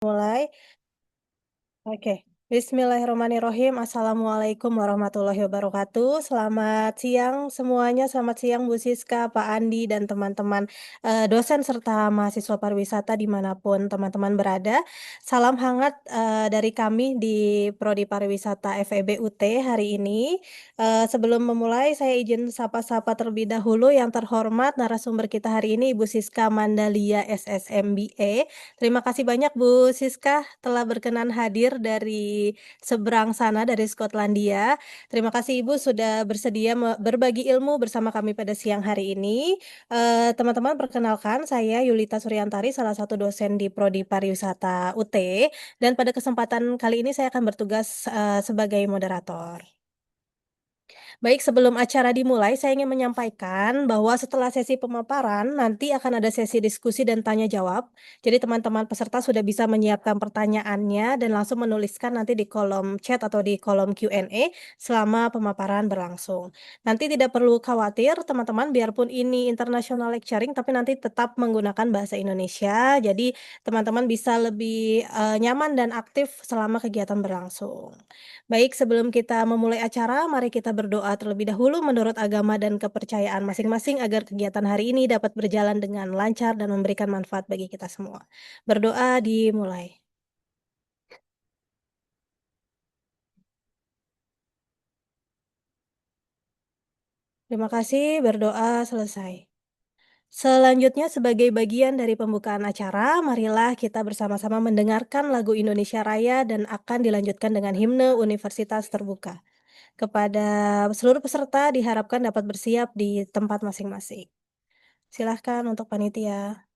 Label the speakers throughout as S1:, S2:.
S1: dimulai? Oke. Bismillahirrahmanirrahim. Assalamualaikum warahmatullahi wabarakatuh. Selamat siang semuanya, selamat siang Bu Siska, Pak Andi, dan teman-teman, dosen serta mahasiswa pariwisata dimanapun teman-teman berada. Salam hangat, dari kami di Prodi Pariwisata FEB UT hari ini. Sebelum memulai saya izin sapa-sapa terlebih dahulu yang terhormat narasumber kita hari ini Ibu Siska Mandalia SSMBE. Terima kasih banyak Bu Siska telah berkenan hadir dari seberang sana, dari Skotlandia. Terima kasih Ibu sudah bersedia berbagi ilmu bersama kami pada siang hari ini. Teman-teman perkenalkan saya Yulita Suryantari, salah satu dosen di Prodi Pariwisata UT, dan pada kesempatan kali ini saya akan bertugas, sebagai moderator. Baik, sebelum acara dimulai, saya ingin menyampaikan bahwa setelah sesi pemaparan, nanti akan ada sesi diskusi dan tanya jawab. Jadi teman-teman peserta sudah bisa menyiapkan pertanyaannya dan langsung menuliskan nanti di kolom chat atau di kolom Q&A selama pemaparan berlangsung. Nanti tidak perlu khawatir, teman-teman, biarpun ini international lecturing, tapi nanti tetap menggunakan bahasa Indonesia. Jadi teman-teman bisa lebih nyaman dan aktif selama kegiatan berlangsung. Baik, sebelum kita memulai acara, mari kita berdoa terlebih dahulu menurut agama dan kepercayaan masing-masing agar kegiatan hari ini dapat berjalan dengan lancar dan memberikan manfaat bagi kita semua. Berdoa dimulai. Terima kasih, berdoa selesai. Selanjutnya sebagai bagian dari pembukaan acara, marilah kita bersama-sama mendengarkan lagu Indonesia Raya dan akan dilanjutkan dengan himne Universitas Terbuka. Kepada seluruh peserta diharapkan dapat bersiap di tempat masing-masing. Silahkan untuk panitia.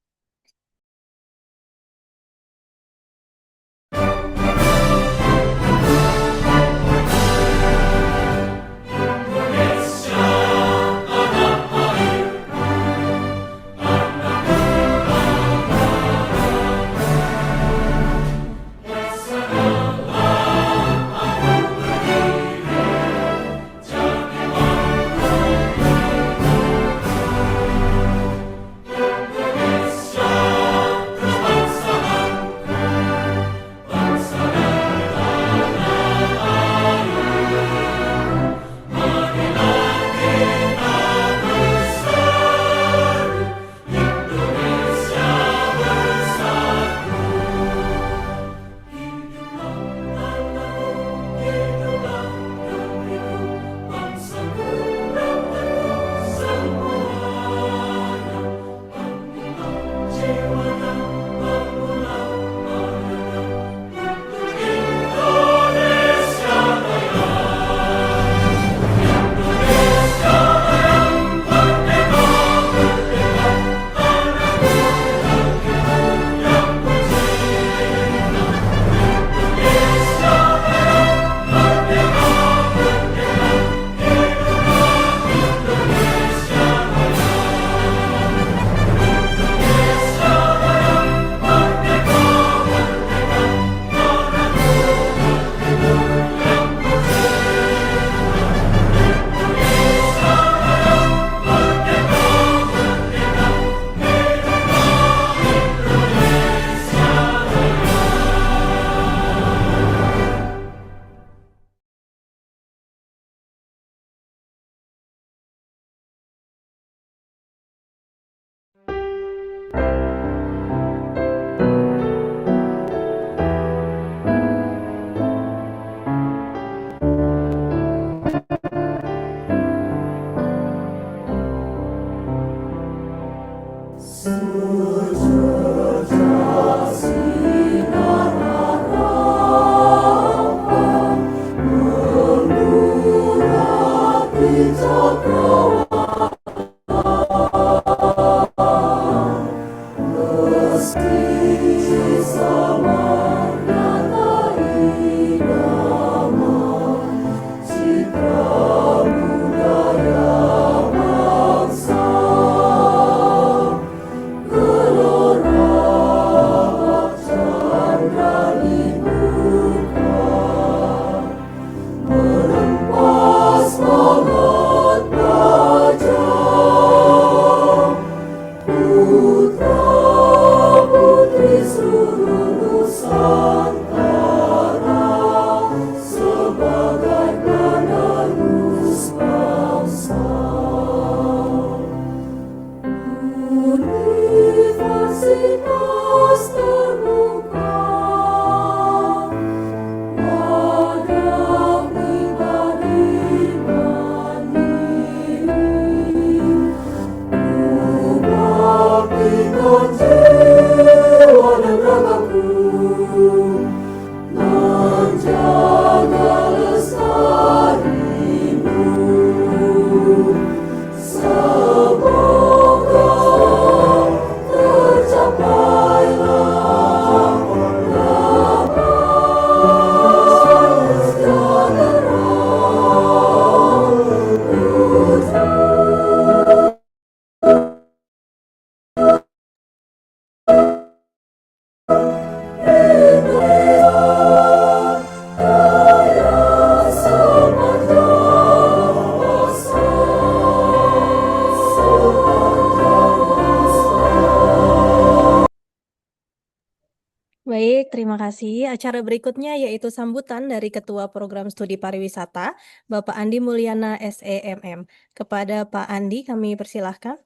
S1: Baik, terima kasih. Acara berikutnya yaitu sambutan dari Ketua Program Studi Pariwisata, Bapak Andi Mulyana SEMM. Kepada Pak Andi kami persilahkan.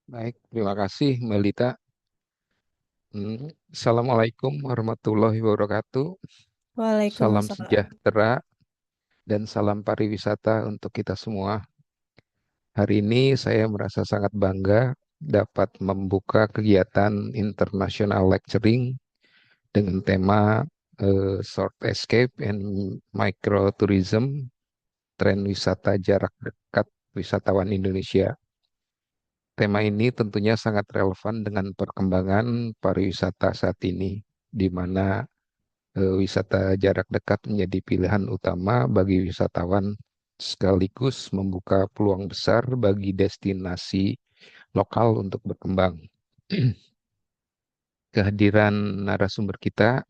S2: Baik, terima kasih Mbak Lita. Assalamualaikum warahmatullahi wabarakatuh. Salam
S1: Waalaikumsalam.
S2: sejahtera dan salam pariwisata untuk kita semua. Hari ini saya merasa sangat bangga dapat membuka kegiatan International Lecturing dengan tema Short Escape and Microtourism, Tren Wisata Jarak Dekat Wisatawan Indonesia. Tema ini tentunya sangat relevan dengan perkembangan pariwisata saat ini, di mana wisata jarak dekat menjadi pilihan utama bagi wisatawan sekaligus membuka peluang besar bagi destinasi lokal untuk berkembang. Kehadiran narasumber kita,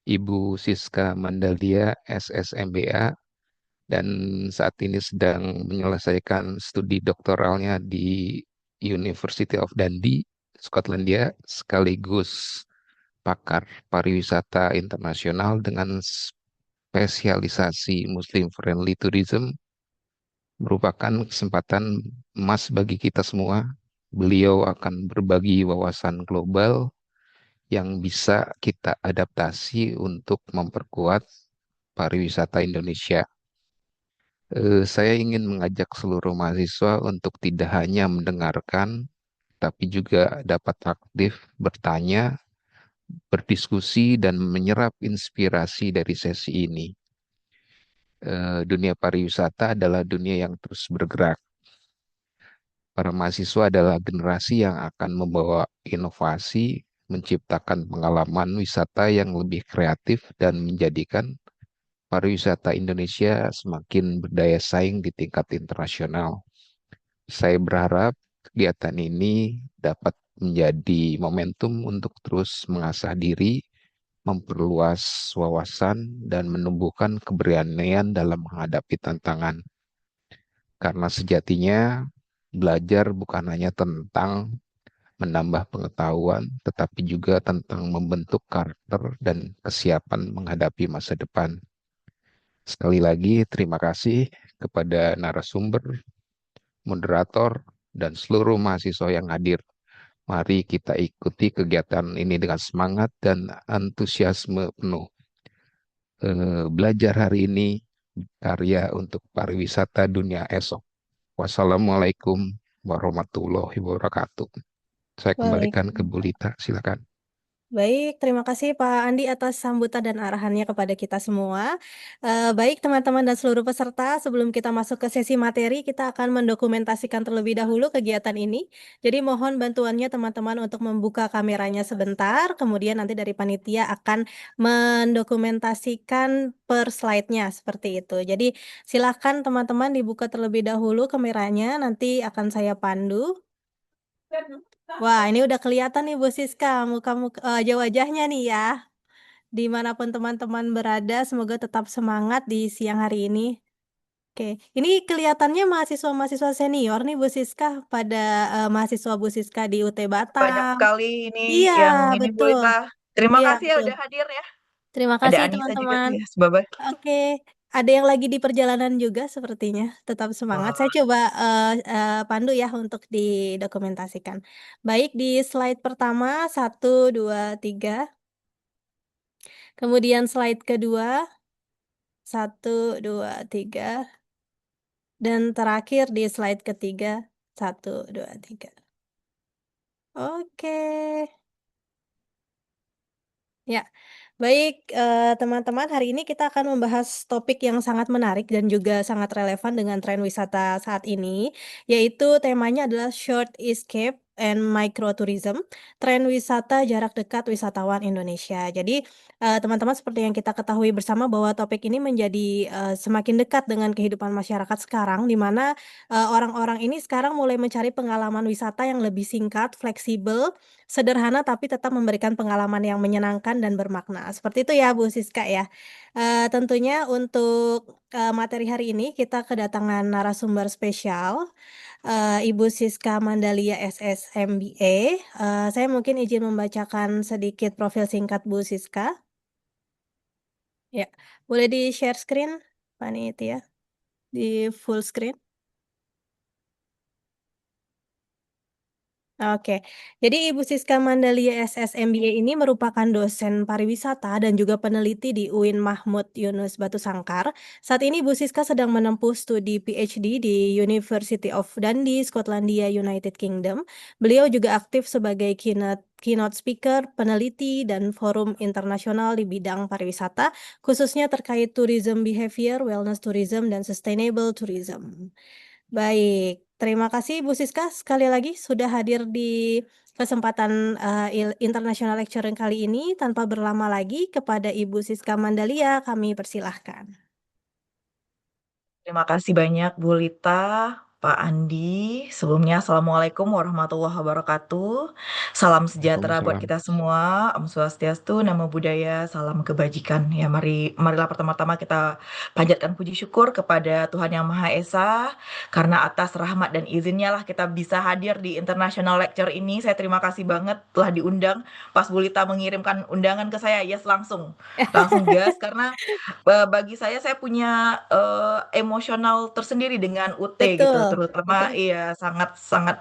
S2: Ibu Siska Mandalia, SSMBA, dan saat ini sedang menyelesaikan studi doktoralnya di University of Dundee, Skotlandia, sekaligus pakar pariwisata internasional dengan spesialisasi Muslim Friendly Tourism, merupakan kesempatan emas bagi kita semua. Beliau akan berbagi wawasan global yang bisa kita adaptasi untuk memperkuat pariwisata Indonesia. Saya ingin mengajak seluruh mahasiswa untuk tidak hanya mendengarkan, tapi juga dapat aktif bertanya, berdiskusi, dan menyerap inspirasi dari sesi ini. Dunia pariwisata adalah dunia yang terus bergerak. Para mahasiswa adalah generasi yang akan membawa inovasi, menciptakan pengalaman wisata yang lebih kreatif, dan menjadikan pariwisata Indonesia semakin berdaya saing di tingkat internasional. Saya berharap kegiatan ini dapat menjadi momentum untuk terus mengasah diri, memperluas wawasan, dan menumbuhkan keberanian dalam menghadapi tantangan. Karena sejatinya belajar bukan hanya tentang menambah pengetahuan, tetapi juga tentang membentuk karakter dan kesiapan menghadapi masa depan. Sekali lagi, terima kasih kepada narasumber, moderator, dan seluruh mahasiswa yang hadir. Mari kita ikuti kegiatan ini dengan semangat dan antusiasme penuh. Belajar hari ini, karya untuk pariwisata dunia esok. Wassalamualaikum warahmatullahi wabarakatuh. Saya kembalikan ke Bu
S1: Waalaikumsalam.
S2: Lita, silakan.
S1: Baik, terima kasih Pak Andi atas sambutan dan arahannya kepada kita semua. Baik teman-teman dan seluruh peserta, sebelum kita masuk ke sesi materi, kita akan mendokumentasikan terlebih dahulu kegiatan ini. Jadi mohon bantuannya teman-teman untuk membuka kameranya sebentar, kemudian nanti dari panitia akan mendokumentasikan per slide-nya seperti itu. Jadi silakan teman-teman dibuka terlebih dahulu kameranya, nanti akan saya pandu. Wah, ini udah kelihatan nih Bu Siska, wajah-wajahnya nih ya. Dimanapun teman-teman berada, semoga tetap semangat di siang hari ini. Oke, ini kelihatannya mahasiswa-mahasiswa senior nih Bu Siska, pada mahasiswa Bu Siska di UT
S3: Banyak
S1: Batam.
S3: sekali ini
S1: Iya,
S3: yang ini Bu
S1: betul.
S3: Lita. Terima
S1: Iya,
S3: kasih ya
S1: betul.
S3: udah hadir ya.
S1: Terima
S3: Ada
S1: kasih
S3: Anissa juga
S1: teman-teman.
S3: tuh ya, sebabai.
S1: Oke, ada yang lagi di perjalanan juga sepertinya. Tetap semangat.
S3: Wah,
S1: Saya coba pandu ya untuk didokumentasikan. Baik, di slide pertama, satu, dua, tiga. Kemudian slide kedua, satu, dua, tiga. Dan terakhir di slide ketiga, satu, dua, tiga. Oke. Ya, baik, teman-teman, hari ini kita akan membahas topik yang sangat menarik dan juga sangat relevan dengan tren wisata saat ini, yaitu temanya adalah Short Escape and Microtourism, tren wisata jarak dekat wisatawan Indonesia. Jadi, teman-teman, seperti yang kita ketahui bersama bahwa topik ini menjadi, semakin dekat dengan kehidupan masyarakat sekarang, di mana, orang-orang ini sekarang mulai mencari pengalaman wisata yang lebih singkat, fleksibel, sederhana tapi tetap memberikan pengalaman yang menyenangkan dan bermakna. Seperti itu ya Bu Siska ya. Tentunya untuk, materi hari ini kita kedatangan narasumber spesial, Ibu Siska Mandalia SS MBA. Saya mungkin izin membacakan sedikit profil singkat Bu Siska. Ya, boleh di-share screen, Panitia, di full screen? Oke, jadi Ibu Siska Mandalia SS MBA ini merupakan dosen pariwisata dan juga peneliti di UIN Mahmud Yunus Batu Sangkar. Saat ini Ibu Siska sedang menempuh studi PhD di University of Dundee, Skotlandia, United Kingdom. Beliau juga aktif sebagai keynote speaker, peneliti, dan forum internasional di bidang pariwisata, khususnya terkait tourism behavior, wellness tourism, dan sustainable tourism. Baik, terima kasih Bu Siska sekali lagi sudah hadir di kesempatan, International Lecturing kali ini. Tanpa berlama lagi kepada Ibu Siska Mandalia kami persilahkan.
S3: Terima kasih banyak Bu Lita, Pak Andi. Sebelumnya Assalamualaikum warahmatullahi wabarakatuh. Salam sejahtera buat
S2: Waalaikumsalam.
S3: kita semua. Om Swastiastu, Namo Buddhaya, salam kebajikan. Ya, marilah pertama-tama kita panjatkan puji syukur kepada Tuhan Yang Maha Esa karena atas rahmat dan izinnya lah kita bisa hadir di International Lecture ini. Saya terima kasih banget telah diundang. Pas Bu Lita mengirimkan undangan ke saya, yes langsung gas karena bagi saya punya emosional tersendiri dengan UT gitu,
S1: Betul,
S3: terutama
S1: betul.
S3: iya sangat sangat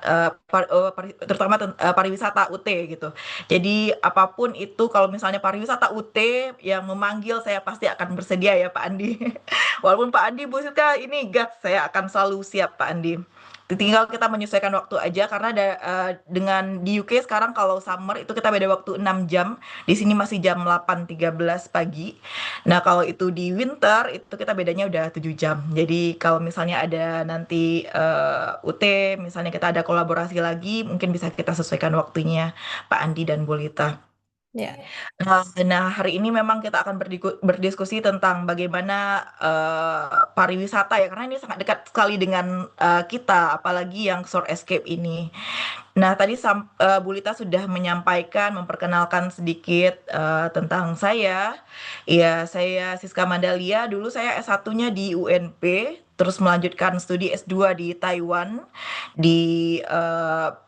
S3: terutama pariwisata UT gitu. Jadi apapun itu kalau misalnya pariwisata UT yang memanggil saya pasti akan bersedia ya Pak Andi. Walaupun Pak Andi Bu Siska ini gas, saya akan selalu siap Pak Andi. Tinggal kita menyesuaikan waktu aja karena dengan di UK sekarang kalau summer itu kita beda waktu 6 jam. Di sini masih jam 8.13 pagi. Nah, kalau itu di winter itu kita bedanya udah 7 jam. Jadi kalau misalnya ada nanti UT, misalnya kita ada kolaborasi lagi, mungkin bisa kita sesuaikan waktunya Pak Andi dan Bolita.
S1: Ya,
S3: Nah, hari ini memang kita akan berdiskusi tentang bagaimana pariwisata ya, karena ini sangat dekat sekali dengan kita, apalagi yang short escape ini. Nah, tadi Bu Lita sudah menyampaikan, memperkenalkan sedikit tentang saya. Ya, saya Siska Mandalia. Dulu saya S1-nya di UNP, terus melanjutkan studi S2 di Taiwan di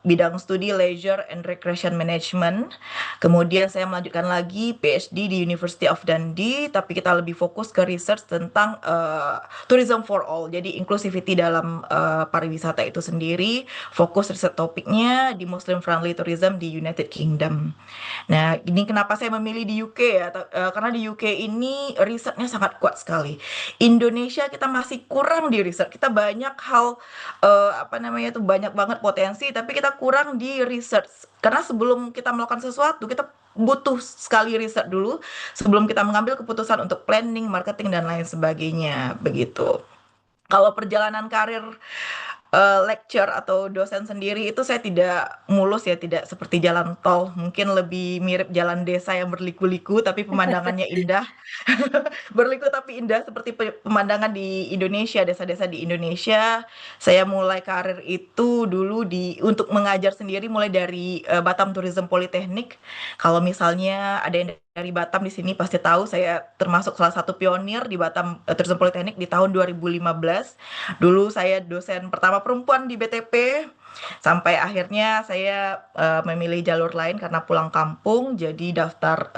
S3: bidang studi Leisure and Recreation Management. Kemudian saya melanjutkan lagi PhD di University of Dundee, tapi kita lebih fokus ke research tentang tourism for all. Jadi inclusivity dalam pariwisata itu sendiri. Fokus riset topiknya di Muslim Friendly Tourism di United Kingdom. Nah, ini kenapa saya memilih di UK ya? Karena di UK ini risetnya sangat kuat sekali. Indonesia kita masih kurang di riset. Kita banyak hal apa namanya tuh banyak banget potensi, tapi kita kurang di research. Karena sebelum kita melakukan sesuatu, kita butuh sekali riset dulu sebelum kita mengambil keputusan untuk planning, marketing dan lain sebagainya, begitu. Kalau perjalanan karir lecture atau dosen sendiri itu saya tidak mulus ya, tidak seperti jalan tol, mungkin lebih mirip jalan desa yang berliku-liku tapi pemandangannya indah. Berliku tapi indah seperti pemandangan di Indonesia, desa-desa di Indonesia. Saya mulai karir itu dulu untuk mengajar sendiri mulai dari Batam Tourism Polytechnic. Kalau misalnya ada yang dari Batam di sini pasti tahu saya termasuk salah satu pionir di Batam Tourism Polytechnic di tahun 2015. Dulu saya dosen pertama perempuan di BTP. Sampai akhirnya saya memilih jalur lain karena pulang kampung, jadi daftar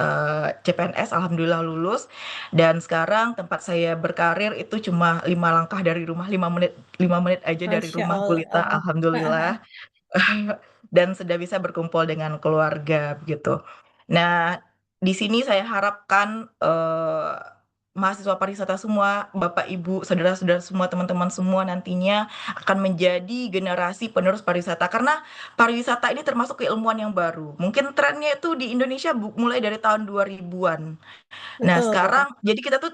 S3: CPNS, alhamdulillah lulus. Dan sekarang tempat saya berkarir itu cuma 5 langkah dari rumah, 5 menit aja dari
S1: Masya
S3: rumah Gulita,
S1: Allah.
S3: alhamdulillah. Dan sudah bisa berkumpul dengan keluarga gitu. Nah, di sini saya harapkan mahasiswa pariwisata semua, Bapak Ibu, saudara-saudara semua, teman-teman semua nantinya akan menjadi generasi penerus pariwisata karena pariwisata ini termasuk keilmuan yang baru. Mungkin trennya itu di Indonesia mulai dari tahun 2000-an. Nah,
S1: Betul, betul.
S3: sekarang jadi kita tuh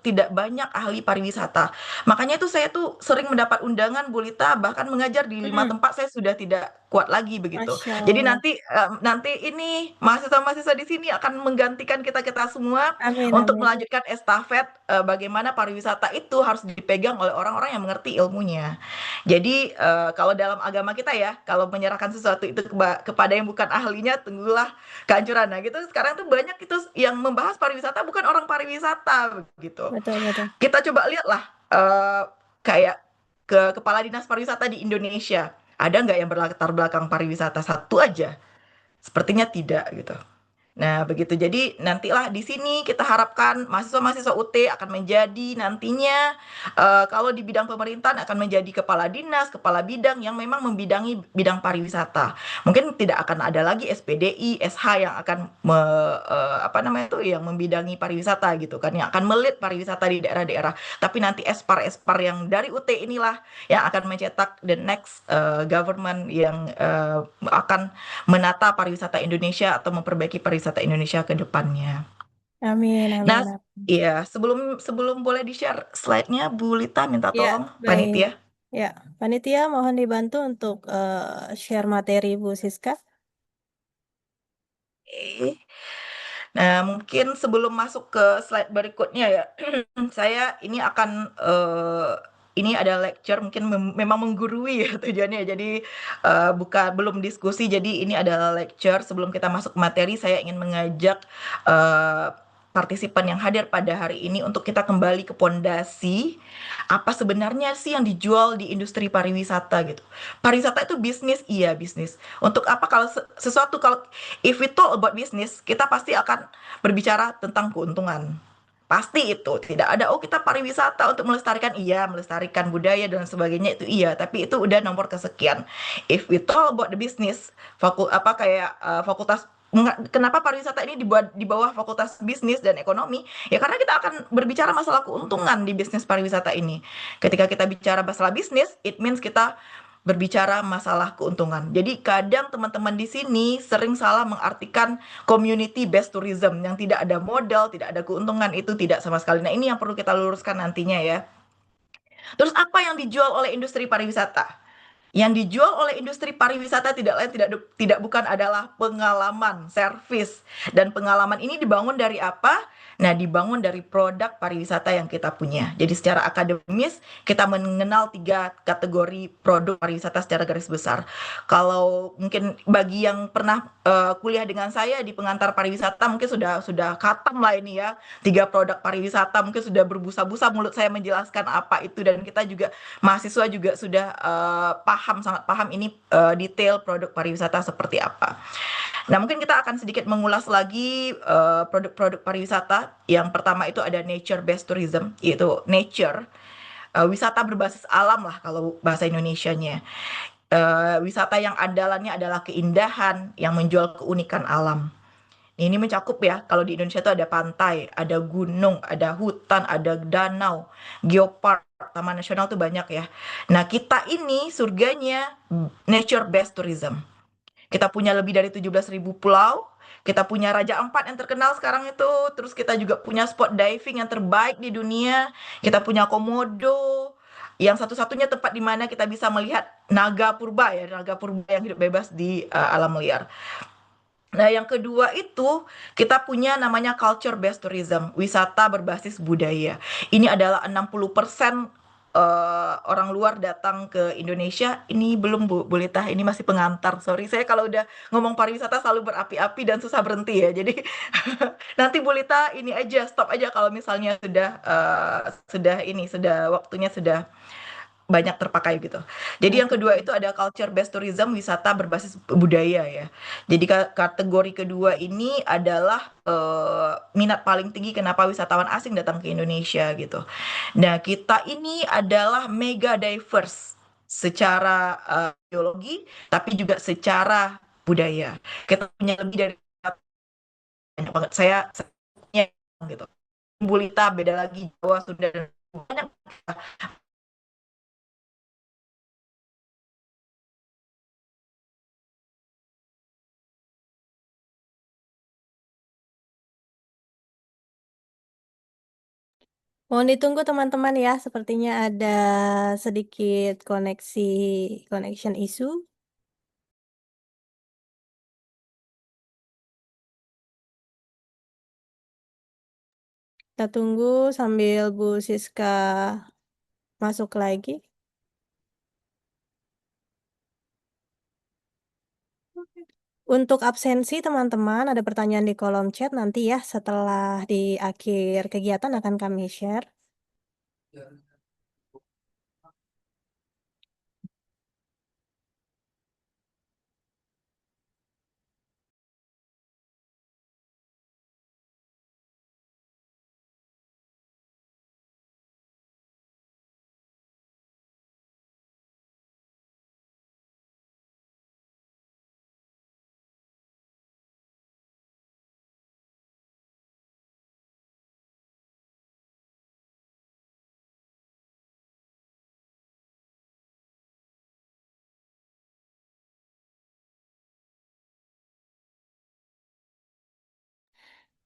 S3: tidak banyak ahli pariwisata. Makanya itu saya tuh sering mendapat undangan Bulita bahkan mengajar di 5 tempat saya sudah tidak kuat lagi begitu.
S1: Masya
S3: Jadi
S1: Allah.
S3: nanti ini mahasiswa-mahasiswa di sini akan menggantikan kita-kita semua
S1: Amin,
S3: untuk
S1: amin.
S3: melanjutkan estafet bagaimana pariwisata itu harus dipegang oleh orang-orang yang mengerti ilmunya. Jadi kalau dalam agama kita ya, kalau menyerahkan sesuatu itu kepada yang bukan ahlinya, tunggulah kehancuran. Nah, gitu sekarang tuh banyak itu yang membahas pariwisata bukan orang pariwisata begitu.
S1: Betul, betul.
S3: Kita coba lihatlah kayak ke kepala dinas pariwisata di Indonesia. Ada nggak yang berlatar belakang pariwisata? Satu aja. Sepertinya tidak gitu. Nah, begitu. Jadi nantilah di sini kita harapkan mahasiswa-mahasiswa UT akan menjadi nantinya kalau di bidang pemerintahan akan menjadi kepala dinas, kepala bidang yang memang membidangi bidang pariwisata. Mungkin tidak akan ada lagi SPDI, SH yang akan apa namanya itu yang membidangi pariwisata gitu kan, yang akan melit pariwisata di daerah-daerah. Tapi nanti Espar-Espar yang dari UT inilah yang akan mencetak the next government yang akan menata pariwisata Indonesia atau memperbaiki pariwisata Indonesia ke depannya.
S1: Amin,
S3: Nah,
S1: amin, amin.
S3: iya, sebelum sebelum boleh di-share slide-nya, Bu Lita minta
S1: Ya,
S3: tolong
S1: baik.
S3: panitia.
S1: Ya, panitia mohon dibantu untuk share materi Bu Siska.
S3: Oke. Nah, mungkin sebelum masuk ke slide berikutnya ya, saya ini akan ini ada lecture mungkin memang menggurui ya tujuannya. Jadi belum diskusi. Jadi ini adalah lecture. Sebelum kita masuk ke materi, saya ingin mengajak eh, partisipan yang hadir pada hari ini untuk kita kembali ke pondasi apa sebenarnya sih yang dijual di industri pariwisata gitu. Pariwisata itu bisnis, iya bisnis. Untuk apa kalau sesuatu kalau if we talk about business, kita pasti akan berbicara tentang keuntungan. Pasti itu tidak ada oh kita pariwisata untuk melestarikan iya melestarikan budaya dan sebagainya itu iya tapi itu udah nomor kesekian. If we talk about the business apa kayak fakultas kenapa pariwisata ini dibuat di bawah fakultas bisnis dan ekonomi ya karena kita akan berbicara masalah keuntungan di bisnis pariwisata ini. Ketika kita bicara masalah bisnis it means kita berbicara masalah keuntungan. Jadi kadang teman-teman di sini sering salah mengartikan community based tourism yang tidak ada modal, tidak ada keuntungan itu tidak sama sekali. Nah, ini yang perlu kita luruskan nantinya ya. Terus apa yang dijual oleh industri pariwisata? Yang dijual oleh industri pariwisata tidak lain tidak bukan adalah pengalaman, servis. Dan pengalaman ini dibangun dari apa? Nah, dibangun dari produk pariwisata yang kita punya. Jadi secara akademis kita mengenal 3 kategori produk pariwisata secara garis besar. Kalau mungkin bagi yang pernah kuliah dengan saya di pengantar pariwisata mungkin sudah khatam lah ini ya. 3 produk pariwisata mungkin sudah berbusa-busa mulut saya menjelaskan apa itu dan kita juga mahasiswa juga sudah sangat paham ini detail produk pariwisata seperti apa. Nah, mungkin kita akan sedikit mengulas lagi produk-produk pariwisata. Yang pertama itu ada nature based tourism, yaitu nature, wisata berbasis alam lah kalau bahasa Indonesianya. Wisata yang andalannya adalah keindahan yang menjual keunikan alam. Ini mencakup ya, kalau di Indonesia itu ada pantai, ada gunung, ada hutan, ada danau, geopark, taman nasional tuh banyak ya. Nah, kita ini surganya nature based tourism. Kita punya lebih dari 17.000 pulau, kita punya Raja Ampat yang terkenal sekarang itu, terus kita juga punya spot diving yang terbaik di dunia, kita punya Komodo, yang satu-satunya tempat di mana kita bisa melihat naga purba ya, naga purba yang hidup bebas di alam liar. Nah, yang kedua itu kita punya namanya culture based tourism, wisata berbasis budaya. Ini adalah 60% orang luar datang ke Indonesia. Ini belum Bu Lita, ini masih pengantar. Sorry, saya kalau udah ngomong pariwisata selalu berapi-api dan susah berhenti ya. Jadi nanti Bu Lita ini aja stop aja kalau misalnya sudah waktunya sudah banyak terpakai gitu. Jadi yang kedua itu ada culture based tourism, wisata berbasis budaya ya. Jadi kategori kedua ini adalah minat paling tinggi kenapa wisatawan asing datang ke Indonesia gitu. Nah, kita ini adalah mega diverse secara biologi tapi juga secara budaya. Kita punya lebih dari banyak banget. Saya gitu. Bulita beda lagi Jawa, Sunda dan banyak.
S1: Mohon ditunggu teman-teman ya, sepertinya ada sedikit connection issue. Kita tunggu sambil Bu Siska masuk lagi. Untuk absensi teman-teman ada pertanyaan di kolom chat nanti ya setelah di akhir kegiatan akan kami share.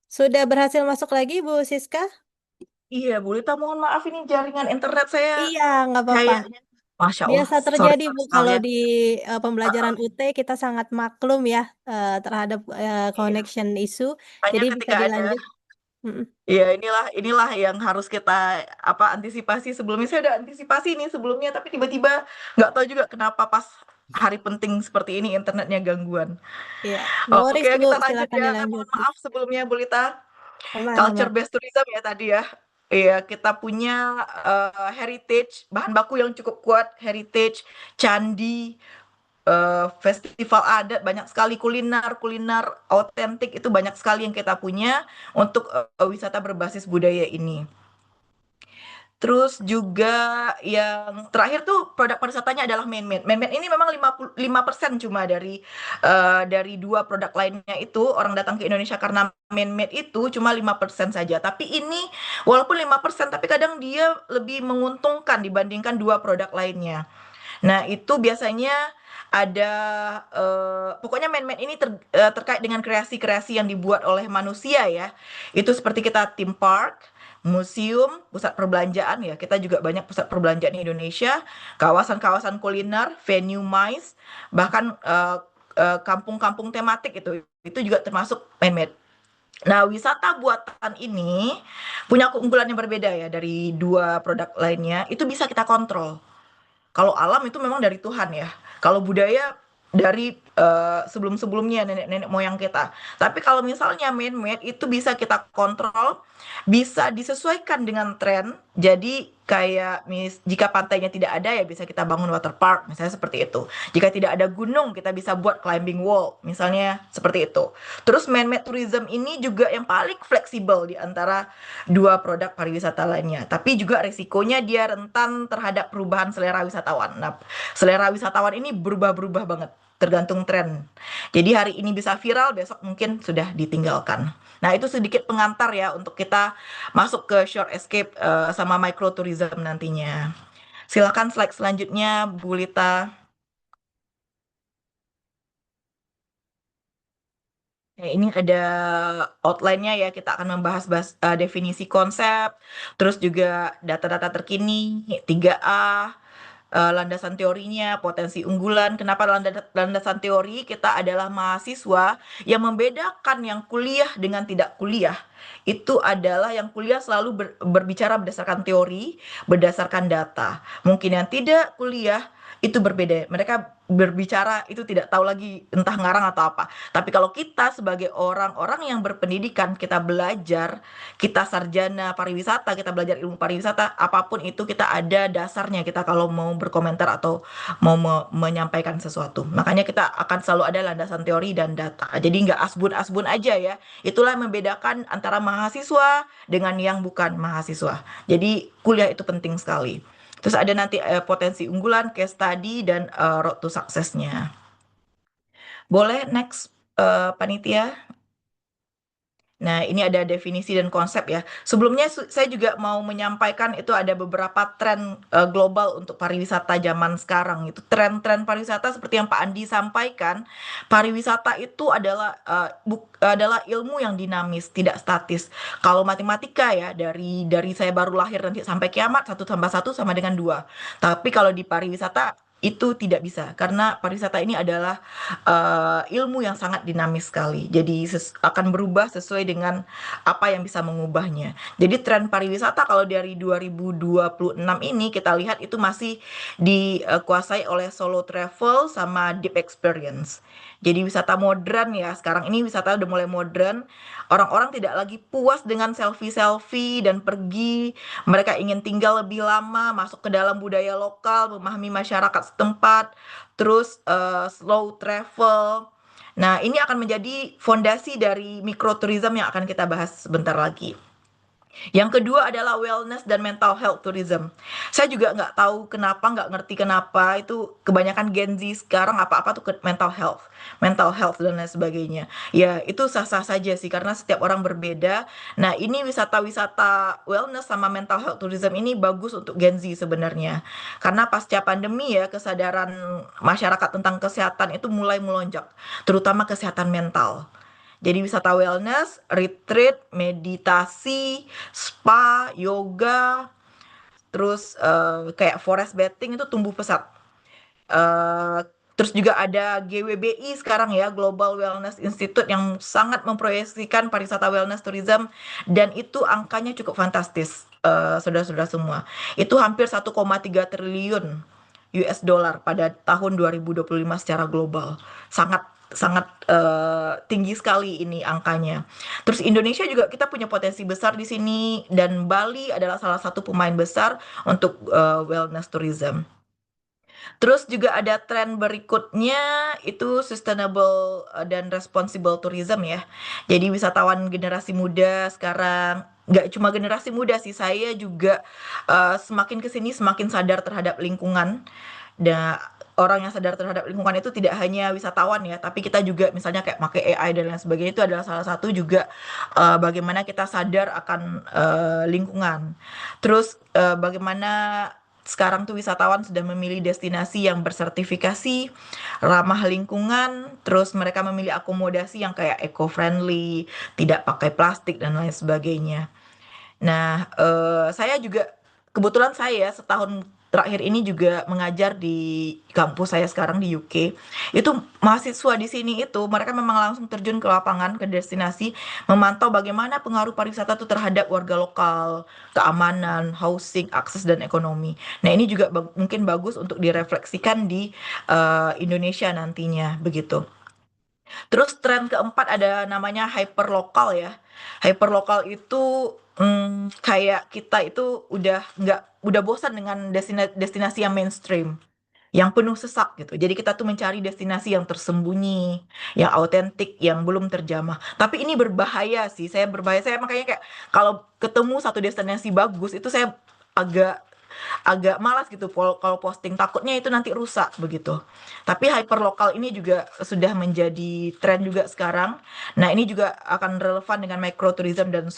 S1: Sudah berhasil masuk lagi Bu Siska?
S3: Iya, Bu Lita, mohon maaf ini jaringan internet saya
S1: Iya, nggak apa-apa.
S3: kayaknya. Masya Allah,
S1: Biasa
S3: sorry,
S1: terjadi
S3: sorry
S1: Bu
S3: sekali
S1: kalau
S3: ya.
S1: di pembelajaran UT kita sangat maklum ya terhadap
S3: Iya,
S1: connection issue.
S3: hanya
S1: Jadi bisa
S3: ketika ada,
S1: dilanjut. Mm-mm.
S3: ya inilah yang harus kita antisipasi sebelumnya. Saya udah antisipasi ini sebelumnya, tapi tiba-tiba nggak tahu juga kenapa pas hari penting seperti ini internetnya gangguan.
S1: Iya, no
S3: Oke,
S1: worries Bu,
S3: kita lanjut
S1: silakan
S3: ya.
S1: dilanjut
S3: Mohon
S1: Bu.
S3: maaf sebelumnya, Bu Lita.
S1: Aman,
S3: Culture
S1: aman.
S3: based tourism ya tadi ya. Iya, kita punya heritage, bahan baku yang cukup kuat, heritage, candi, festival adat, banyak sekali kuliner autentik itu banyak sekali yang kita punya untuk wisata berbasis budaya ini. Terus juga yang terakhir tuh produk pariwisatanya adalah man-made. Man-made ini memang 55% cuma dari dua produk lainnya itu orang datang ke Indonesia karena man-made itu cuma 5% saja. Tapi ini walaupun 5% tapi kadang dia lebih menguntungkan dibandingkan dua produk lainnya. Nah, itu biasanya ada pokoknya man-made ini terkait dengan kreasi-kreasi yang dibuat oleh manusia ya. Itu seperti kita theme park, museum, pusat perbelanjaan ya. Kita juga banyak pusat perbelanjaan di Indonesia, kawasan-kawasan kuliner, venue MICE, bahkan kampung-kampung tematik itu juga termasuk man-made. Nah, wisata buatan ini punya keunggulan yang berbeda ya dari dua produk lainnya. Itu bisa kita kontrol. Kalau alam itu memang dari Tuhan ya. Kalau budaya dari sebelum-sebelumnya nenek-nenek moyang kita. Tapi kalau misalnya man-made itu bisa kita kontrol, bisa disesuaikan dengan tren. Jadi kayak jika pantainya tidak ada ya bisa kita bangun water park, misalnya seperti itu. Jika tidak ada gunung, kita bisa buat climbing wall, misalnya seperti itu. Terus man-made tourism ini juga yang paling fleksibel di antara dua produk pariwisata lainnya. Tapi juga resikonya dia rentan terhadap perubahan selera wisatawan. Nah, selera wisatawan ini berubah-berubah banget, tergantung tren. Jadi hari ini bisa viral, besok mungkin sudah ditinggalkan. Nah, itu sedikit pengantar ya untuk kita masuk ke short escape sama microtourism nantinya. Silakan slide selanjutnya, Bu Lita. Ya, ini ada outline-nya ya, kita akan membahas definisi konsep, terus juga data-data terkini, 3A, landasan teorinya, potensi unggulan. Kenapa landasan teori? Kita adalah mahasiswa yang membedakan yang kuliah dengan tidak kuliah. Itu adalah yang kuliah selalu berbicara berdasarkan teori, berdasarkan data. Mungkin yang tidak kuliah itu berbeda. Mereka berbicara itu tidak tahu lagi entah ngarang atau apa. Tapi kalau kita sebagai orang-orang yang berpendidikan, kita belajar, kita sarjana pariwisata, kita belajar ilmu pariwisata, apapun itu kita ada dasarnya kita kalau mau berkomentar atau mau menyampaikan sesuatu. Makanya kita akan selalu ada landasan teori dan data. Jadi nggak asbun-asbun aja ya. Itulah yang membedakan antara mahasiswa dengan yang bukan mahasiswa. Jadi kuliah itu penting sekali. Terus ada nanti potensi unggulan, case study, dan road to success-nya. Boleh next panitia? Nah, ini ada definisi dan konsep ya. Sebelumnya saya juga mau menyampaikan itu ada beberapa tren global untuk pariwisata zaman sekarang. Itu tren-tren pariwisata seperti yang Pak Andi sampaikan, pariwisata itu adalah ilmu yang dinamis, tidak statis. Kalau matematika ya dari saya baru lahir nanti sampai kiamat 1 tambah 1 sama dengan 2. Tapi kalau di pariwisata itu tidak bisa karena pariwisata ini adalah ilmu yang sangat dinamis sekali. Jadi akan berubah sesuai dengan apa yang bisa mengubahnya. Jadi tren pariwisata kalau dari 2026 ini kita lihat itu masih dikuasai oleh solo travel sama deep experience. Jadi wisata modern ya, sekarang ini wisata udah mulai modern. Orang-orang tidak lagi puas dengan selfie-selfie dan pergi. Mereka ingin tinggal lebih lama, masuk ke dalam budaya lokal, memahami masyarakat setempat, terus slow travel. Nah, ini akan menjadi fondasi dari mikrotourism yang akan kita bahas sebentar lagi. Yang kedua adalah wellness dan mental health tourism. Saya juga nggak tahu kenapa, nggak ngerti kenapa itu kebanyakan Gen Z sekarang apa-apa tuh ke mental health dan lain sebagainya. Ya itu sah-sah saja sih karena setiap orang berbeda. Nah ini wisata-wisata wellness sama mental health tourism ini bagus untuk Gen Z sebenarnya. Karena pasca pandemi ya kesadaran masyarakat tentang kesehatan itu mulai melonjak, terutama kesehatan mental. Jadi wisata wellness, retreat, meditasi, spa, yoga, terus kayak forest bathing itu tumbuh pesat. Eh, Terus juga ada GWBI sekarang ya, Global Wellness Institute yang sangat memproyeksikan pariwisata wellness tourism dan itu angkanya cukup fantastis, saudara-saudara semua. Itu hampir 1,3 triliun US dollar pada tahun 2025 secara global. Sangat sangat tinggi sekali ini angkanya. Terus Indonesia juga kita punya potensi besar di sini dan Bali adalah salah satu pemain besar untuk wellness tourism. Terus juga ada tren berikutnya itu sustainable dan responsible tourism ya. Jadi wisatawan generasi muda sekarang nggak cuma generasi muda sih, saya juga semakin kesini semakin sadar terhadap lingkungan. Dan orang yang sadar terhadap lingkungan itu tidak hanya wisatawan ya, tapi kita juga misalnya kayak pakai AI dan lain sebagainya itu adalah salah satu juga bagaimana kita sadar akan lingkungan. Terus bagaimana sekarang tuh wisatawan sudah memilih destinasi yang bersertifikasi, ramah lingkungan, terus mereka memilih akomodasi yang kayak eco-friendly, tidak pakai plastik dan lain sebagainya. Nah, saya juga kebetulan saya setahun terakhir ini juga mengajar di kampus saya sekarang di UK. Itu mahasiswa di sini itu mereka memang langsung terjun ke lapangan, ke destinasi, memantau bagaimana pengaruh pariwisata itu terhadap warga lokal, keamanan, housing, akses dan ekonomi. Nah, ini juga mungkin bagus untuk direfleksikan di Indonesia nantinya begitu. Terus tren keempat ada namanya hyperlokal ya. Hyperlokal itu kayak kita itu udah bosan dengan destinasi yang mainstream, yang penuh sesak gitu. Jadi kita tuh mencari destinasi yang tersembunyi, yang autentik, yang belum terjamah. Tapi ini berbahaya sih. Saya berbahaya. Saya makanya kayak kalau ketemu satu destinasi bagus itu saya agak agak malas gitu kalau posting, takutnya itu nanti rusak begitu. Tapi hyperlokal ini juga sudah menjadi tren juga sekarang. Nah, ini juga akan relevan dengan microtourism dan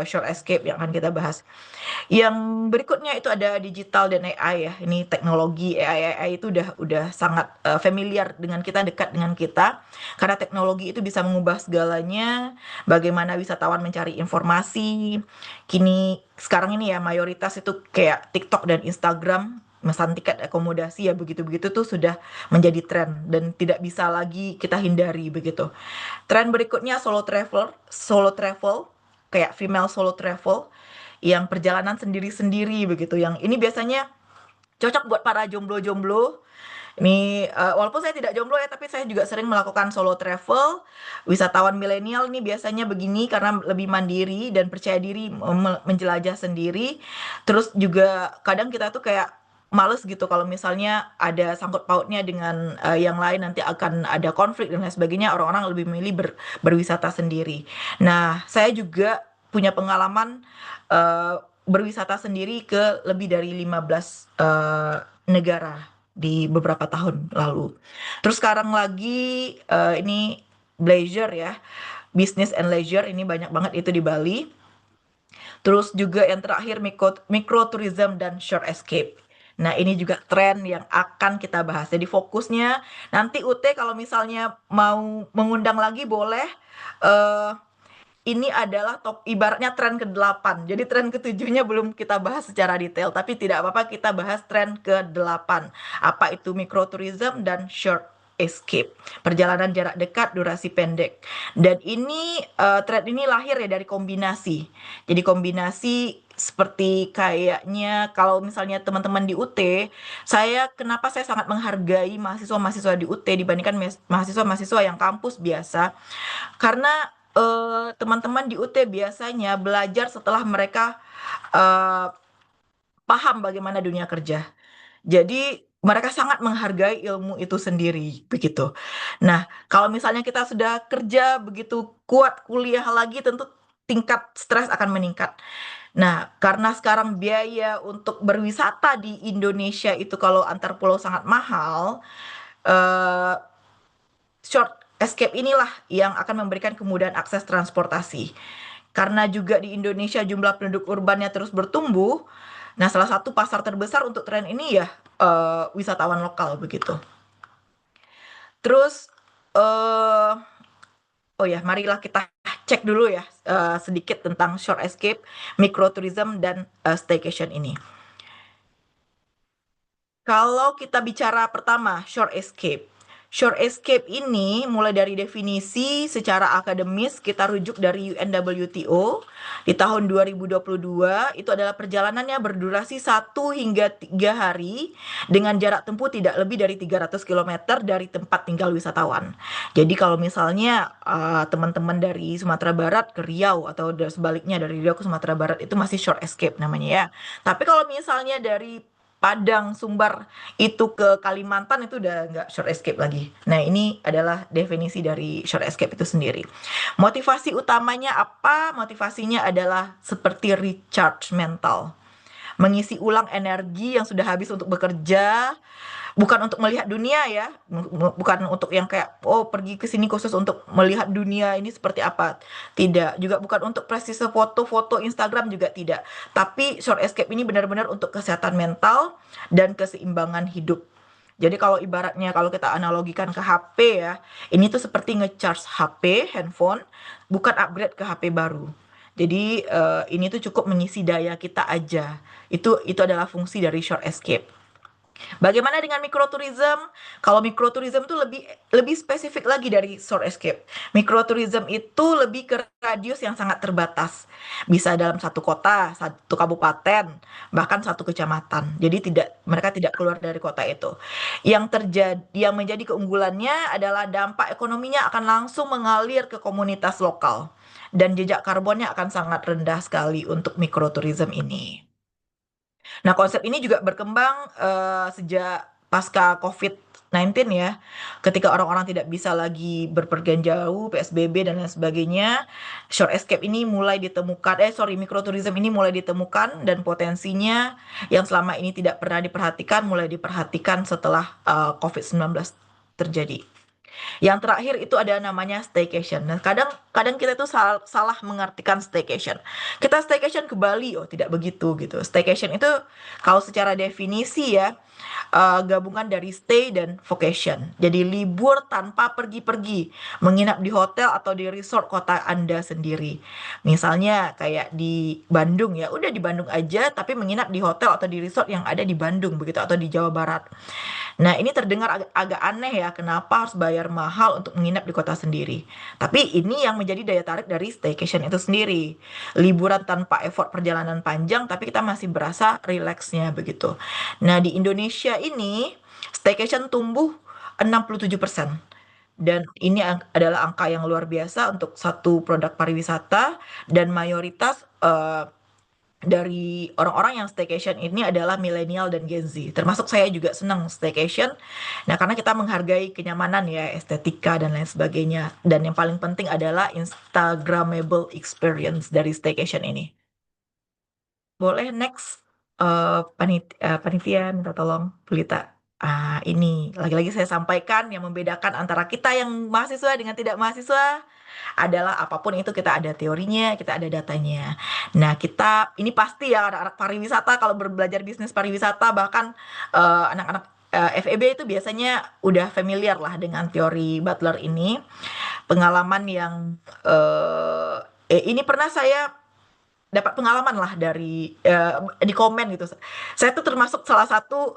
S3: short escape yang akan kita bahas. Yang berikutnya itu ada digital dan AI ya. Ini teknologi AI itu udah sangat familiar dengan kita, dekat dengan kita. Karena teknologi itu bisa mengubah segalanya. Bagaimana wisatawan mencari informasi. Kini sekarang ini ya mayoritas itu kayak TikTok dan Instagram mesan tiket akomodasi ya begitu-begitu tuh sudah menjadi tren dan tidak bisa lagi kita hindari begitu. Tren berikutnya solo travel kayak female solo travel yang perjalanan sendiri-sendiri begitu. Yang ini biasanya cocok buat para jomblo-jomblo. Ini walaupun saya tidak jomblo ya, tapi saya juga sering melakukan solo travel. Wisatawan milenial nih biasanya begini karena lebih mandiri dan percaya diri menjelajah sendiri. Terus juga kadang kita tuh kayak males gitu kalau misalnya ada sangkut pautnya dengan yang lain nanti akan ada konflik dan lain sebagainya. Orang-orang lebih memilih berwisata sendiri. Nah, saya juga punya pengalaman eh, berwisata sendiri ke lebih dari 15 negara di beberapa tahun lalu. Terus sekarang lagi ini leisure ya, business and leisure ini banyak banget itu di Bali. Terus juga yang terakhir microtourism dan short escape. Nah, ini juga tren yang akan kita bahas. Jadi fokusnya nanti UT kalau misalnya mau mengundang lagi boleh. eh ini adalah top ibaratnya tren ke-8. Jadi tren ke-7-nya belum kita bahas secara detail, tapi tidak apa-apa kita bahas tren ke-8. Apa itu microtourism dan short escape. Perjalanan jarak dekat, durasi pendek. Dan ini tren ini lahir ya dari kombinasi. Jadi kombinasi seperti kayaknya kalau misalnya teman-teman di UT, kenapa saya sangat menghargai mahasiswa-mahasiswa di UT dibandingkan mahasiswa-mahasiswa yang kampus biasa. Karena teman-teman di UT biasanya belajar setelah mereka eh, paham bagaimana dunia kerja. Jadi mereka sangat menghargai ilmu itu sendiri, begitu. Nah, kalau misalnya kita sudah kerja begitu kuat kuliah lagi, tentu tingkat stres akan meningkat. Nah, karena sekarang biaya untuk berwisata di Indonesia itu kalau antar pulau sangat mahal, eh, short escape inilah yang akan memberikan kemudahan akses transportasi. Karena juga di Indonesia jumlah penduduk urbannya terus bertumbuh, nah salah satu pasar terbesar untuk tren ini ya wisatawan lokal begitu. Terus eh Oh ya, marilah kita cek dulu ya sedikit tentang short escape, microtourism, dan staycation ini. Kalau kita bicara pertama, short escape. Short escape ini mulai dari definisi secara akademis kita rujuk dari UNWTO di tahun 2022 itu adalah perjalanannya berdurasi 1 hingga 3 hari dengan jarak tempuh tidak lebih dari 300 km dari tempat tinggal wisatawan. Jadi kalau misalnya teman-teman dari Sumatera Barat ke Riau atau sebaliknya dari Riau ke Sumatera Barat itu masih short escape namanya ya. Tapi kalau misalnya dari Padang, Sumbar itu ke Kalimantan itu udah nggak short escape lagi. Nah, ini adalah definisi dari short escape itu sendiri. Motivasi utamanya apa? Motivasinya adalah seperti recharge mental. Mengisi ulang energi yang sudah habis untuk bekerja, bukan untuk melihat dunia ya, bukan untuk yang kayak oh pergi ke sini khusus untuk melihat dunia ini seperti apa. Tidak, juga bukan untuk prestise foto-foto Instagram juga tidak. Tapi short escape ini benar-benar untuk kesehatan mental dan keseimbangan hidup. Jadi kalau ibaratnya kalau kita analogikan ke HP ya, ini tuh seperti ngecharge HP, handphone, bukan upgrade ke HP baru. Jadi ini tuh cukup mengisi daya kita aja. Itu adalah fungsi dari short escape. Bagaimana dengan microtourism? Kalau microtourism itu lebih lebih spesifik lagi dari short escape. Microtourism itu lebih ke radius yang sangat terbatas. Bisa dalam satu kota, satu kabupaten, bahkan satu kecamatan. Jadi mereka tidak keluar dari kota itu. Yang menjadi keunggulannya adalah dampak ekonominya akan langsung mengalir ke komunitas lokal dan jejak karbonnya akan sangat rendah sekali untuk microtourism ini. Nah, konsep ini juga berkembang sejak pasca COVID-19 ya, ketika orang-orang tidak bisa lagi berpergian jauh, PSBB dan lain sebagainya, short escape ini mulai ditemukan, microtourism ini mulai ditemukan dan potensinya yang selama ini tidak pernah diperhatikan, mulai diperhatikan setelah COVID-19 terjadi. Yang terakhir itu ada namanya staycation. Nah, kadang kita tuh salah mengartikan staycation. Kita staycation ke Bali, oh tidak begitu gitu. Staycation itu kalau secara definisi ya gabungan dari stay dan vacation. Jadi libur tanpa pergi-pergi, menginap di hotel atau di resort kota Anda sendiri. Misalnya kayak di Bandung ya, udah di Bandung aja tapi menginap di hotel atau di resort yang ada di Bandung begitu atau di Jawa Barat. Nah, ini terdengar agak aneh ya, kenapa harus bayar mahal untuk menginap di kota sendiri. Tapi ini yang menjadi daya tarik dari staycation itu sendiri. Liburan tanpa effort perjalanan panjang, tapi kita masih berasa rileksnya begitu. Nah, di Indonesia ini, staycation tumbuh 67%. Dan ini adalah angka yang luar biasa untuk satu produk pariwisata, dan mayoritas dari orang-orang yang staycation ini adalah milenial dan Gen Z. Termasuk saya juga senang staycation. Nah, karena kita menghargai kenyamanan ya, estetika dan lain sebagainya. Dan yang paling penting adalah Instagramable experience dari staycation ini. Boleh next panitia minta tolong Pelita. Ini lagi-lagi saya sampaikan yang membedakan antara kita yang mahasiswa dengan tidak mahasiswa adalah apapun itu kita ada teorinya, kita ada datanya. Nah, ini pasti ya anak-anak pariwisata kalau belajar bisnis pariwisata bahkan anak-anak FEB itu biasanya udah familiar lah dengan teori Butler ini. Pengalaman yang ini pernah saya dapat pengalaman lah dari di komen gitu. Saya tuh termasuk salah satu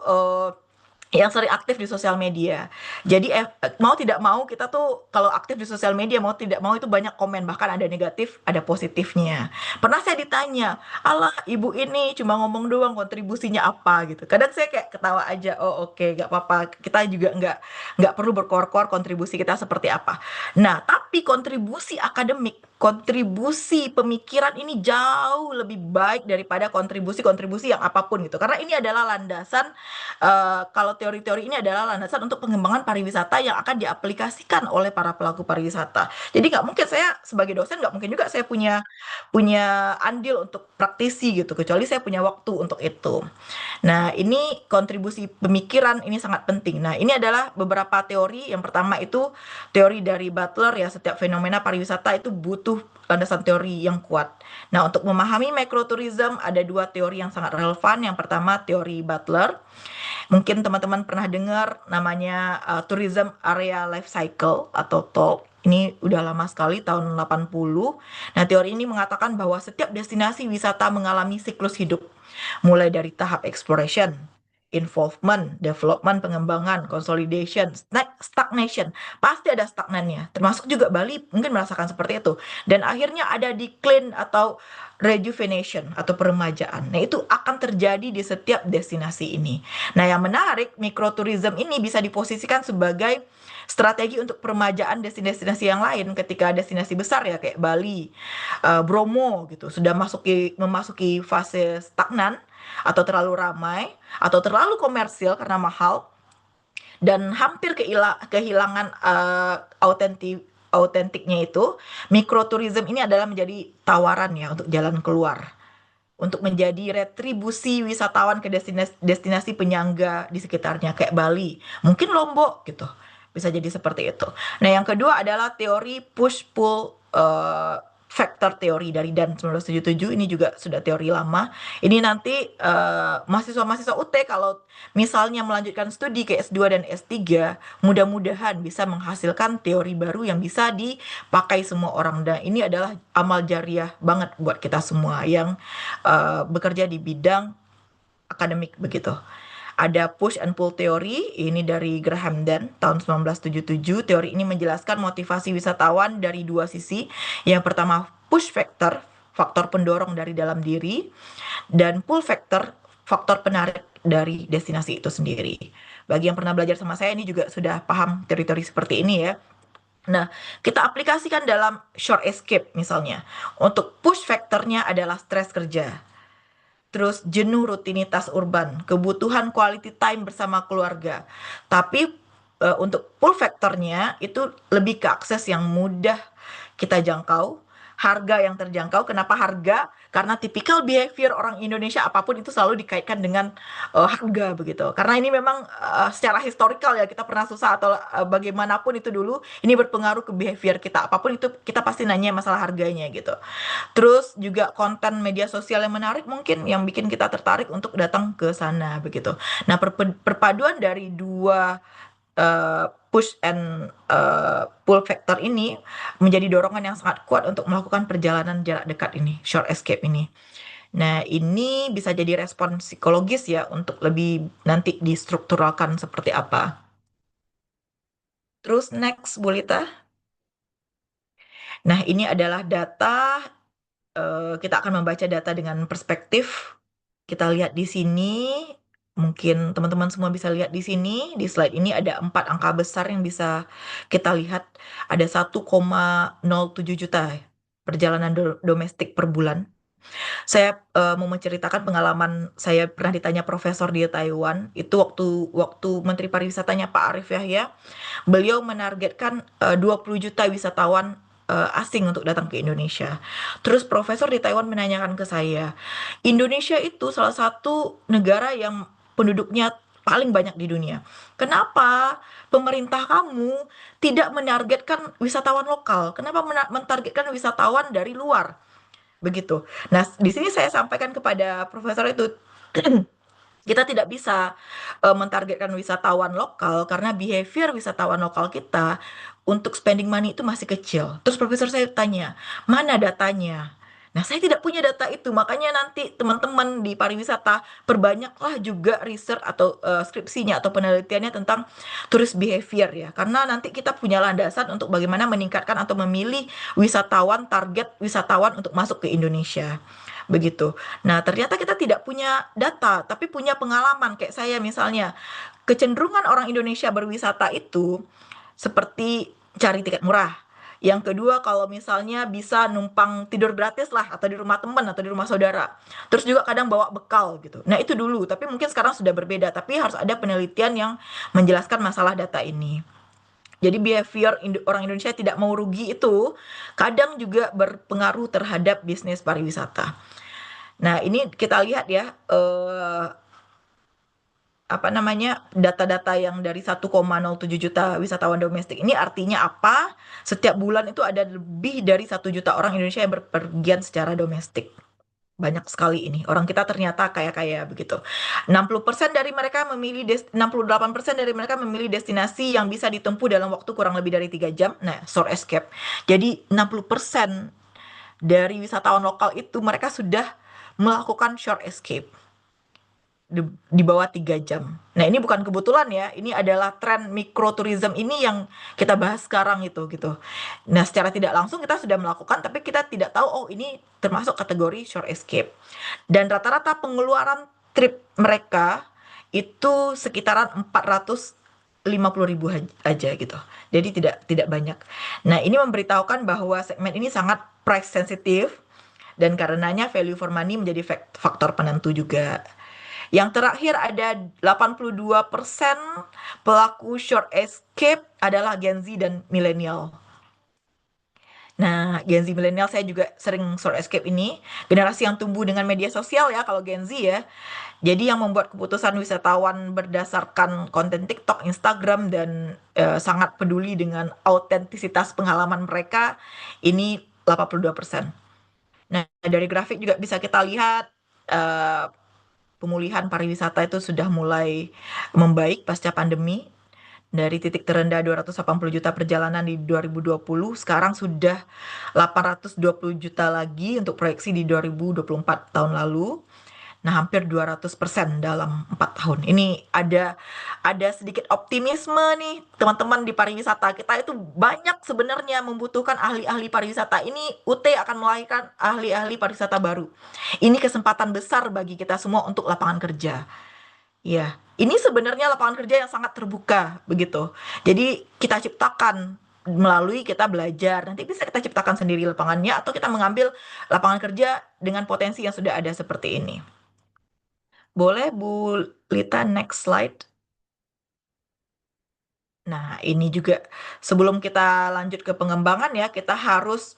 S3: yang sering aktif di sosial media. Jadi mau tidak mau kita tuh kalau aktif di sosial media mau tidak mau itu banyak komen, bahkan ada negatif, ada positifnya. Pernah saya ditanya, "Alah, ibu ini cuma ngomong doang, kontribusinya apa?" gitu. Kadang saya kayak ketawa aja, "Oh, oke, gak apa-apa. Kita juga nggak perlu berkoar-koar kontribusi kita seperti apa." Nah, tapi kontribusi akademik, kontribusi pemikiran ini jauh lebih baik daripada kontribusi-kontribusi yang apapun gitu. Karena ini adalah landasan kalau teori-teori ini adalah landasan untuk pengembangan pariwisata yang akan diaplikasikan oleh para pelaku pariwisata. Jadi nggak mungkin saya sebagai dosen nggak mungkin juga saya punya punya andil untuk praktisi gitu, kecuali saya punya waktu untuk itu. Nah, ini kontribusi pemikiran ini sangat penting. Nah, ini adalah beberapa teori. Yang pertama itu teori dari Butler ya, setiap fenomena pariwisata itu butuh landasan teori yang kuat. Nah, untuk memahami microtourism ada dua teori yang sangat relevan. Yang pertama teori Butler. Mungkin teman-teman pernah dengar namanya Tourism Area Life Cycle atau TOLC. Ini udah lama sekali, tahun 80. Nah, teori ini mengatakan bahwa setiap destinasi wisata mengalami siklus hidup, mulai dari tahap exploration, involvement, development, pengembangan, consolidation, stagnation. Pasti ada stagnannya, termasuk juga Bali mungkin merasakan seperti itu. Dan akhirnya ada decline atau rejuvenation atau peremajaan. Nah, itu akan terjadi di setiap destinasi ini. Nah, yang menarik, mikrotourism ini bisa diposisikan sebagai strategi untuk peremajaan destinasi-destinasi yang lain ketika destinasi besar ya kayak Bali, Bromo gitu sudah memasuki fase stagnan atau terlalu ramai atau terlalu komersil karena mahal dan hampir kehilangan autentiknya itu, mikrotourism ini adalah menjadi tawaran ya untuk jalan keluar, untuk menjadi retribusi wisatawan ke destinasi penyangga di sekitarnya kayak Bali, mungkin Lombok gitu. Bisa jadi seperti itu. Nah, yang kedua adalah teori push pull factor teori dari Dan 1977. Ini juga sudah teori lama. Ini nanti mahasiswa-mahasiswa UT kalau misalnya melanjutkan studi ke S2 dan S3, mudah-mudahan bisa menghasilkan teori baru yang bisa dipakai semua orang. Dan ini adalah amal jariah banget buat kita semua yang bekerja di bidang akademik begitu. Ada push and pull teori, ini dari Graham Dan tahun 1977. Teori ini menjelaskan motivasi wisatawan dari dua sisi. Yang pertama push factor, faktor pendorong dari dalam diri, dan pull factor, faktor penarik dari destinasi itu sendiri. Bagi yang pernah belajar sama saya ini juga sudah paham teori-teori seperti ini ya. Nah, kita aplikasikan dalam short escape misalnya. Untuk push factornya adalah stres kerja. Terus jenuh rutinitas urban, kebutuhan quality time bersama keluarga. Tapi untuk pull factornya itu lebih ke akses yang mudah kita jangkau, harga yang terjangkau. Kenapa harga? Karena tipikal behavior orang Indonesia apapun itu selalu dikaitkan dengan harga begitu. Karena ini memang secara historikal ya kita pernah susah atau bagaimanapun itu dulu ini berpengaruh ke behavior kita. Apapun itu kita pasti nanya masalah harganya gitu. Terus juga konten media sosial yang menarik mungkin yang bikin kita tertarik untuk datang ke sana begitu. Nah, perpaduan dari dua push and pull factor ini menjadi dorongan yang sangat kuat untuk melakukan perjalanan jarak dekat ini, short escape ini. Nah, ini bisa jadi respon psikologis ya untuk lebih nanti distrukturalkan seperti apa. Terus next, Bu Lita. Nah, ini adalah data. Kita akan membaca data dengan perspektif. Kita lihat di sini, mungkin teman-teman semua bisa lihat di sini, di slide ini ada 4 angka besar yang bisa kita lihat. Ada 1,07 juta perjalanan domestik per bulan. Saya mau menceritakan pengalaman saya pernah ditanya profesor di Taiwan, itu waktu waktu Menteri Pariwisatanya Pak Arief Yahya, beliau menargetkan 20 juta wisatawan asing untuk datang ke Indonesia. Terus profesor di Taiwan menanyakan ke saya, Indonesia itu salah satu negara yang penduduknya paling banyak di dunia. Kenapa pemerintah kamu tidak menargetkan wisatawan lokal? Kenapa mentargetkan wisatawan dari luar? Begitu. Nah, di sini saya sampaikan kepada profesor itu, kita tidak bisa mentargetkan wisatawan lokal karena behavior wisatawan lokal kita untuk spending money itu masih kecil. Terus profesor saya tanya, mana datanya? Nah, saya tidak punya data itu, makanya nanti teman-teman di pariwisata perbanyaklah juga research atau skripsinya atau penelitiannya tentang tourist behavior ya. Karena nanti kita punya landasan untuk bagaimana meningkatkan atau memilih wisatawan, target wisatawan untuk masuk ke Indonesia. Begitu. Nah, ternyata kita tidak punya data, tapi punya pengalaman. Kayak saya misalnya, kecenderungan orang Indonesia berwisata itu seperti cari tiket murah. Yang kedua, kalau misalnya bisa numpang tidur gratis lah, atau di rumah teman, atau di rumah saudara. Terus juga kadang bawa bekal gitu. Nah, itu dulu, tapi mungkin sekarang sudah berbeda. Tapi harus ada penelitian yang menjelaskan masalah data ini. Jadi behavior orang Indonesia tidak mau rugi itu kadang juga berpengaruh terhadap bisnis pariwisata. Nah, ini kita lihat ya, apa namanya, data-data yang dari 1,07 juta wisatawan domestik ini artinya apa? Setiap bulan itu ada lebih dari 1 juta orang Indonesia yang berpergian secara domestik. banyak sekali ini. Orang kita ternyata kaya-kaya begitu. 68% dari mereka memilih destinasi yang bisa ditempuh dalam waktu kurang lebih dari 3 jam. Nah, short escape. Jadi 60% dari wisatawan lokal itu mereka sudah melakukan short escape di bawah 3 jam. Nah, ini bukan kebetulan ya, ini adalah tren mikroturism ini yang kita bahas sekarang itu gitu. Nah, secara tidak langsung kita sudah melakukan, tapi kita tidak tahu, oh ini termasuk kategori short escape. Dan rata-rata pengeluaran trip mereka itu sekitaran 450.000 aja gitu. Jadi tidak banyak. Nah, ini memberitahukan bahwa segmen ini sangat price sensitive dan karenanya value for money menjadi faktor penentu juga. Yang terakhir ada 82% pelaku short escape adalah Gen Z dan milenial. Nah, Gen Z milenial saya juga sering short escape ini. Generasi yang tumbuh dengan media sosial ya kalau Gen Z ya. Jadi yang membuat keputusan wisatawan berdasarkan konten TikTok, Instagram, dan sangat peduli dengan autentisitas pengalaman mereka, ini 82%. Nah, dari grafik juga bisa kita lihat pemulihan pariwisata itu sudah mulai membaik pasca pandemi. Dari titik terendah 280 juta perjalanan di 2020, sekarang sudah 820 juta lagi untuk proyeksi di 2024 tahun lalu. Nah, hampir 200% dalam 4 tahun. Ini ada sedikit optimisme nih, teman-teman di pariwisata. Kita itu banyak sebenarnya membutuhkan ahli-ahli pariwisata. Ini UT akan melahirkan ahli-ahli pariwisata baru. Ini kesempatan besar bagi kita semua untuk lapangan kerja. Ya, ini sebenarnya lapangan kerja yang sangat terbuka begitu. Jadi kita ciptakan melalui kita belajar. Nanti bisa kita ciptakan sendiri lapangannya atau kita mengambil lapangan kerja dengan potensi yang sudah ada seperti ini. Boleh Bu Lita next slide. Nah, ini juga sebelum kita lanjut ke pengembangan ya, kita harus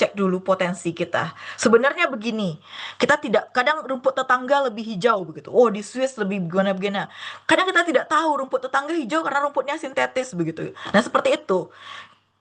S3: cek dulu potensi kita. Sebenarnya begini, kita tidak kadang rumput tetangga lebih hijau begitu. Oh, di Swiss lebih gimana-gimana. Kadang kita tidak tahu rumput tetangga hijau karena rumputnya sintetis begitu. Nah, seperti itu.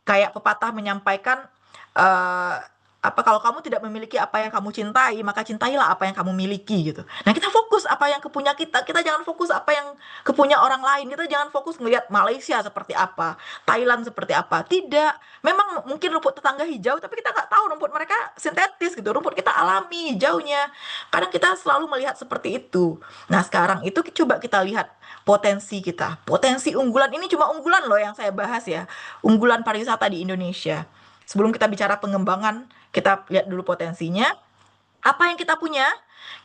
S3: Kayak pepatah menyampaikan eh kalau kamu tidak memiliki apa yang kamu cintai, maka cintailah apa yang kamu miliki gitu. Nah, kita fokus apa yang kepunya kita. Kita jangan fokus apa yang kepunya orang lain. Kita jangan fokus ngelihat Malaysia seperti apa, Thailand seperti apa. Tidak. Memang mungkin rumput tetangga hijau, tapi kita nggak tahu rumput mereka sintetis gitu. Rumput kita alami hijaunya. Kadang kita selalu melihat seperti itu. Nah, sekarang itu coba kita lihat potensi kita. Potensi unggulan ini cuma unggulan loh yang saya bahas ya. Unggulan pariwisata di Indonesia. Sebelum kita bicara pengembangan, kita lihat dulu potensinya. Apa yang kita punya,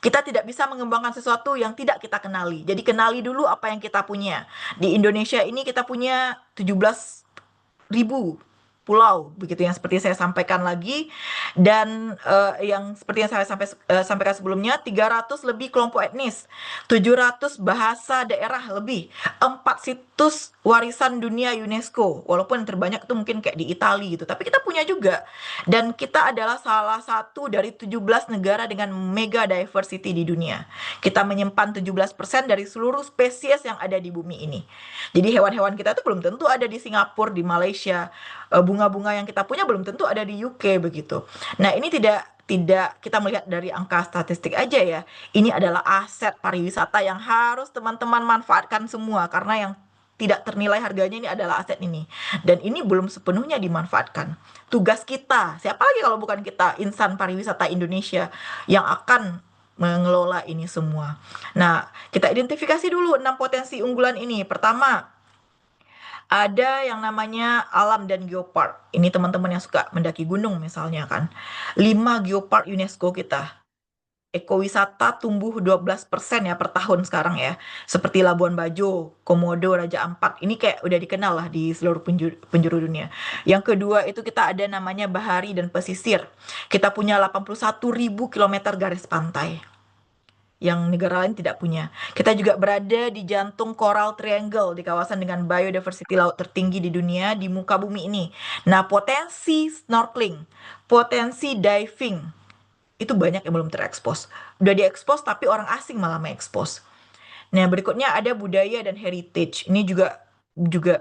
S3: kita tidak bisa mengembangkan sesuatu yang tidak kita kenali. Jadi kenali dulu apa yang kita punya. Di Indonesia ini kita punya 17.000 pulau, begitu yang seperti saya sampaikan lagi. Dan yang seperti yang saya sampaikan sebelumnya, 300 lebih kelompok etnis, 700 bahasa daerah lebih, 4 situs warisan dunia UNESCO, walaupun yang terbanyak itu mungkin kayak di Italia gitu, tapi kita punya juga. Dan kita adalah salah satu dari 17 negara dengan mega diversity di dunia. Kita menyimpan 17% dari seluruh spesies yang ada di bumi ini. Jadi hewan-hewan kita itu belum tentu ada di Singapura, di Malaysia. Bunga-bunga yang kita punya belum tentu ada di UK begitu. Nah, ini tidak kita melihat dari angka statistik aja ya. Ini adalah aset pariwisata yang harus teman-teman manfaatkan semua karena yang tidak ternilai harganya ini adalah aset ini. Dan ini belum sepenuhnya dimanfaatkan. Tugas kita, siapa lagi kalau bukan kita, insan pariwisata Indonesia yang akan mengelola ini semua. Nah, kita identifikasi dulu 6 potensi unggulan ini. Pertama, ada yang namanya alam dan geopark. Ini teman-teman yang suka mendaki gunung misalnya kan. 5 geopark UNESCO kita. Ekowisata tumbuh 12% ya per tahun sekarang ya. Seperti Labuan Bajo, Komodo, Raja Ampat. Ini kayak udah dikenal lah di seluruh penjuru dunia. Yang kedua itu kita ada namanya bahari dan pesisir. Kita punya 81.000 kilometer garis pantai yang negara lain tidak punya. Kita juga berada di jantung Coral Triangle, di kawasan dengan biodiversity laut tertinggi di dunia, di muka bumi ini. Nah, potensi snorkeling, potensi diving, itu banyak yang belum terekspos. Udah diekspos, tapi orang asing malah mengekspos. Nah, berikutnya ada budaya dan heritage. Ini juga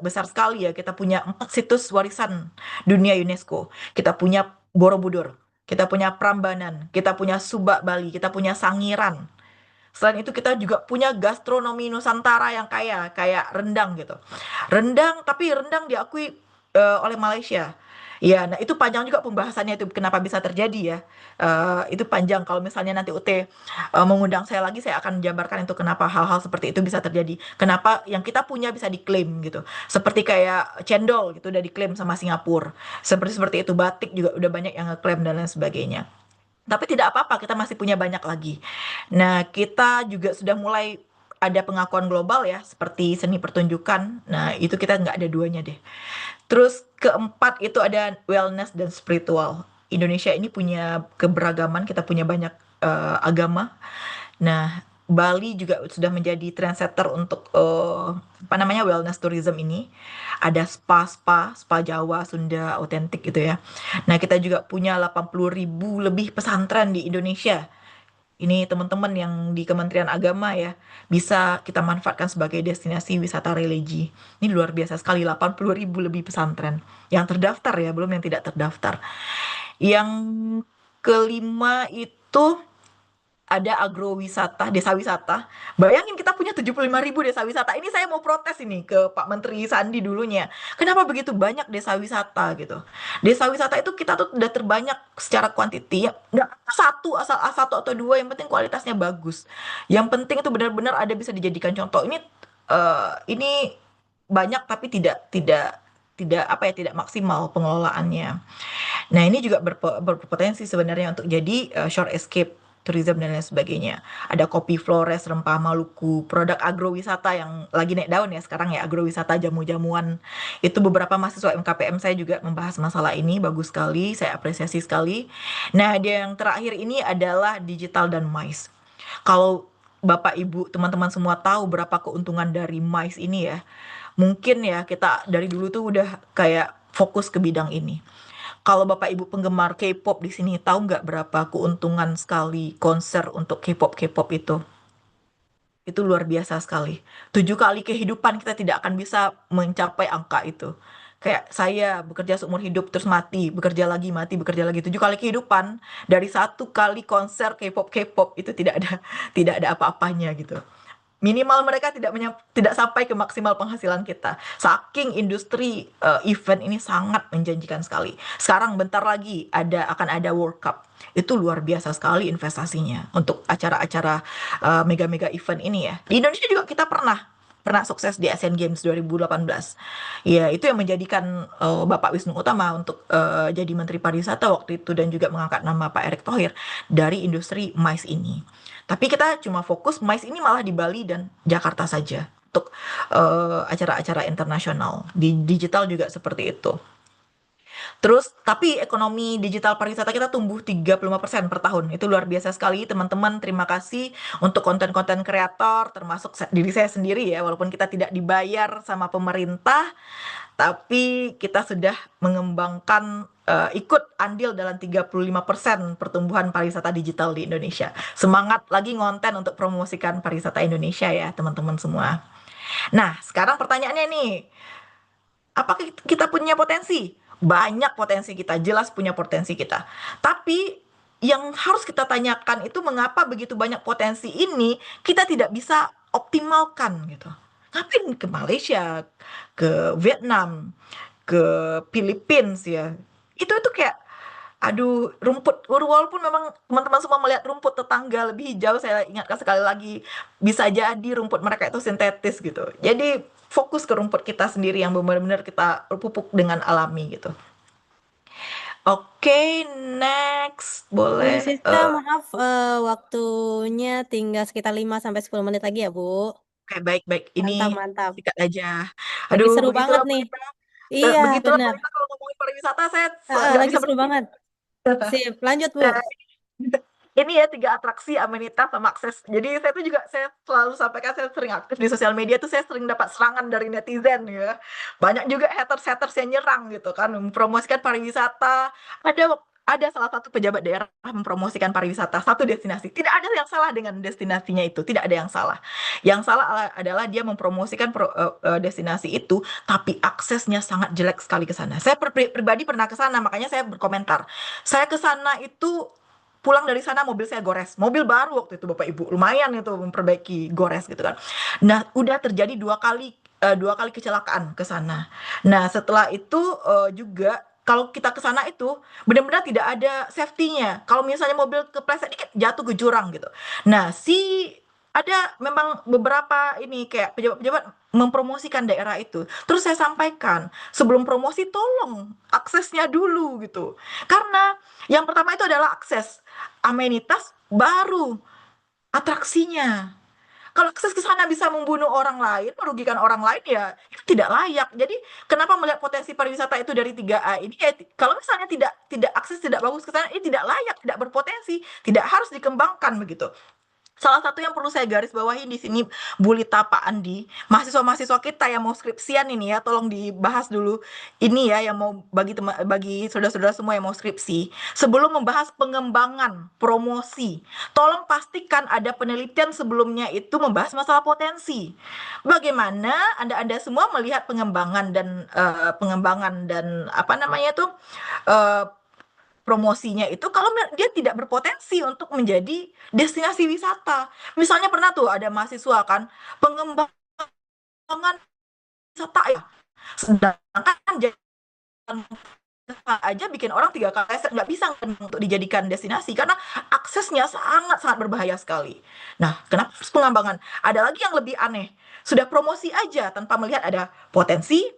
S3: besar sekali ya. Kita punya 4 situs warisan dunia UNESCO. Kita punya Borobudur. kita punya Prambanan, kita punya Subak Bali, kita punya Sangiran. Selain itu kita juga punya gastronomi Nusantara yang kaya, kayak rendang gitu. Rendang, tapi rendang diakui oleh Malaysia. Ya, nah itu panjang juga pembahasannya itu kenapa bisa terjadi ya. Itu panjang kalau misalnya nanti UT mengundang saya lagi, saya akan jabarkan itu kenapa hal-hal seperti itu bisa terjadi. Kenapa yang kita punya bisa diklaim gitu. Seperti kayak cendol gitu udah diklaim sama Singapura. Seperti seperti itu batik juga udah banyak yang ngeklaim dan lain sebagainya. Tapi tidak apa-apa, kita masih punya banyak lagi. Nah, kita juga sudah mulai ada pengakuan global ya, seperti seni pertunjukan. Nah, itu kita nggak ada duanya deh. Terus keempat itu ada wellness dan spiritual. Indonesia ini punya keberagaman, kita punya banyak agama. Nah, Bali juga sudah menjadi trendsetter untuk apa namanya wellness tourism ini. Ada spa Jawa, Sunda, otentik gitu ya. Nah, kita juga punya 80.000 lebih pesantren di Indonesia. Ini teman-teman yang di Kementerian Agama ya, bisa kita manfaatkan sebagai destinasi wisata religi. Ini luar biasa sekali, 80.000 lebih pesantren. Yang terdaftar ya, belum yang tidak terdaftar. Yang kelima itu ada agrowisata, desa wisata. Bayangin kita punya 75.000 desa wisata. Ini saya mau protes ini ke Pak Menteri Sandi dulunya. Kenapa begitu banyak desa wisata gitu? Desa wisata itu kita tuh udah terbanyak secara kuantiti ya. Nggak satu asal satu atau dua, yang penting kualitasnya bagus. Yang penting itu benar-benar ada bisa dijadikan contoh. Ini banyak tapi tidak tidak tidak apa ya tidak maksimal pengelolaannya. Nah, ini juga berpotensi sebenarnya untuk jadi short escape tourism dan lain sebagainya. Ada kopi Flores, rempah Maluku, produk agrowisata yang lagi naik daun ya sekarang ya, agrowisata jamu-jamuan. Itu beberapa mahasiswa MKPM saya juga membahas masalah ini, bagus sekali, saya apresiasi sekali. Nah, dia yang terakhir ini adalah digital dan MICE. Kalau Bapak Ibu, teman-teman semua tahu berapa keuntungan dari MICE ini ya. Mungkin ya kita dari dulu tuh udah kayak fokus ke bidang ini. Kalau Bapak Ibu penggemar K-pop di sini tahu nggak berapa keuntungan sekali konser untuk K-pop itu? Itu luar biasa sekali. 7 kali kehidupan kita tidak akan bisa mencapai angka itu. Kayak saya bekerja seumur hidup terus mati, mati, bekerja lagi 7 kali kehidupan dari 1 kali konser K-pop itu tidak ada apa-apanya gitu. Minimal mereka tidak sampai ke maksimal penghasilan kita. Saking industri event ini sangat menjanjikan sekali. Sekarang bentar lagi akan ada World Cup. Itu luar biasa sekali investasinya untuk acara-acara mega-mega event ini ya. Di Indonesia juga kita pernah sukses di Asian Games 2018. Ya, itu yang menjadikan Bapak Wisnu Utama untuk jadi Menteri Pariwisata waktu itu dan juga mengangkat nama Pak Erick Thohir dari industri MICE ini. Tapi kita cuma fokus MICE ini malah di Bali dan Jakarta saja untuk acara-acara internasional. Di digital juga seperti itu. Terus, tapi ekonomi digital pariwisata kita tumbuh 35% per tahun. Itu luar biasa sekali, teman-teman. Terima kasih untuk konten-konten kreator, termasuk diri saya sendiri ya, walaupun kita tidak dibayar sama pemerintah, tapi kita sudah mengembangkan ikut andil dalam 35% pertumbuhan pariwisata digital di Indonesia. Semangat lagi ngonten untuk promosikan pariwisata Indonesia ya, teman-teman semua. Nah, sekarang pertanyaannya nih, apakah kita punya potensi? Banyak potensi kita, jelas punya potensi kita. Tapi yang harus kita tanyakan itu mengapa begitu banyak potensi ini kita tidak bisa optimalkan gitu. Ngapain ke Malaysia, ke Vietnam, ke Philippines ya. Itu kayak aduh rumput walaupun memang teman-teman semua melihat rumput tetangga lebih hijau, saya ingatkan sekali lagi bisa jadi rumput mereka itu sintetis gitu. Jadi fokus ke rumput kita sendiri yang benar-benar kita pupuk dengan alami gitu. Oke, next
S1: Bu
S3: boleh.
S1: Siska, maaf waktunya tinggal sekitar 5 sampai 10 menit lagi ya, Bu.
S3: Oke, baik. Ini
S1: Mantap, mantap.
S3: sikat aja.
S1: Lagi
S3: Aduh,
S1: seru banget
S3: begitulah
S1: nih.
S3: Mbak.
S1: Iya,
S3: Begitulah
S1: benar.
S3: Mbak, kalau ngomongin pariwisata saya nggak
S1: Lagi
S3: bisa
S1: seru
S3: berhenti.
S1: banget. Sip, lanjut, Bu.
S3: Nah, ini ya 3 atraksi amenitas sama akses. Jadi saya selalu sampaikan, saya sering aktif di sosial media tuh, saya sering dapat serangan dari netizen ya. Banyak juga haters-haters yang nyerang gitu kan, mempromosikan pariwisata. ada salah satu pejabat daerah mempromosikan pariwisata satu destinasi. Tidak ada yang salah dengan destinasinya itu, tidak ada yang salah. Yang salah adalah dia mempromosikan destinasi itu, tapi aksesnya sangat jelek sekali ke sana. Saya pribadi pernah ke sana, makanya saya berkomentar. Saya ke sana itu pulang dari sana mobil saya gores, mobil baru waktu itu Bapak Ibu, lumayan itu memperbaiki gores gitu kan. Nah, udah terjadi dua kali kecelakaan ke sana. Nah, setelah itu juga kalau kita ke sana itu benar-benar tidak ada safety-nya. Kalau misalnya mobil kepleset dikit jatuh ke jurang gitu. Nah, ada memang beberapa ini kayak pejabat-pejabat mempromosikan daerah itu. Terus saya sampaikan, sebelum promosi tolong aksesnya dulu gitu. Karena yang pertama itu adalah akses, amenitas baru atraksinya. Kalau akses ke sana bisa membunuh orang lain, merugikan orang lain ya itu tidak layak. Jadi kenapa melihat potensi pariwisata itu dari 3A ini ya kalau misalnya tidak tidak akses tidak bagus ke sana ini tidak layak, tidak berpotensi, tidak harus dikembangkan begitu. Salah satu yang perlu saya garis bawahi di sini, Bu Lita, Pak Andi, mahasiswa-mahasiswa kita yang mau skripsian ini ya, tolong dibahas dulu ini ya yang mau bagi saudara-saudara semua yang mau skripsi. Sebelum membahas pengembangan, promosi, tolong pastikan ada penelitian sebelumnya itu membahas masalah potensi. Bagaimana Anda-Anda semua melihat pengembangan dan apa namanya itu eh, promosinya itu kalau dia tidak berpotensi untuk menjadi destinasi wisata. Misalnya pernah tuh ada mahasiswa kan pengembangan wisata ya, sedangkan jalan aja bikin orang 3 kali nggak bisa kan untuk dijadikan destinasi karena aksesnya sangat-sangat berbahaya sekali. Nah, kenapa harus pengembangan? Ada lagi yang lebih aneh. Sudah promosi aja tanpa melihat ada potensi,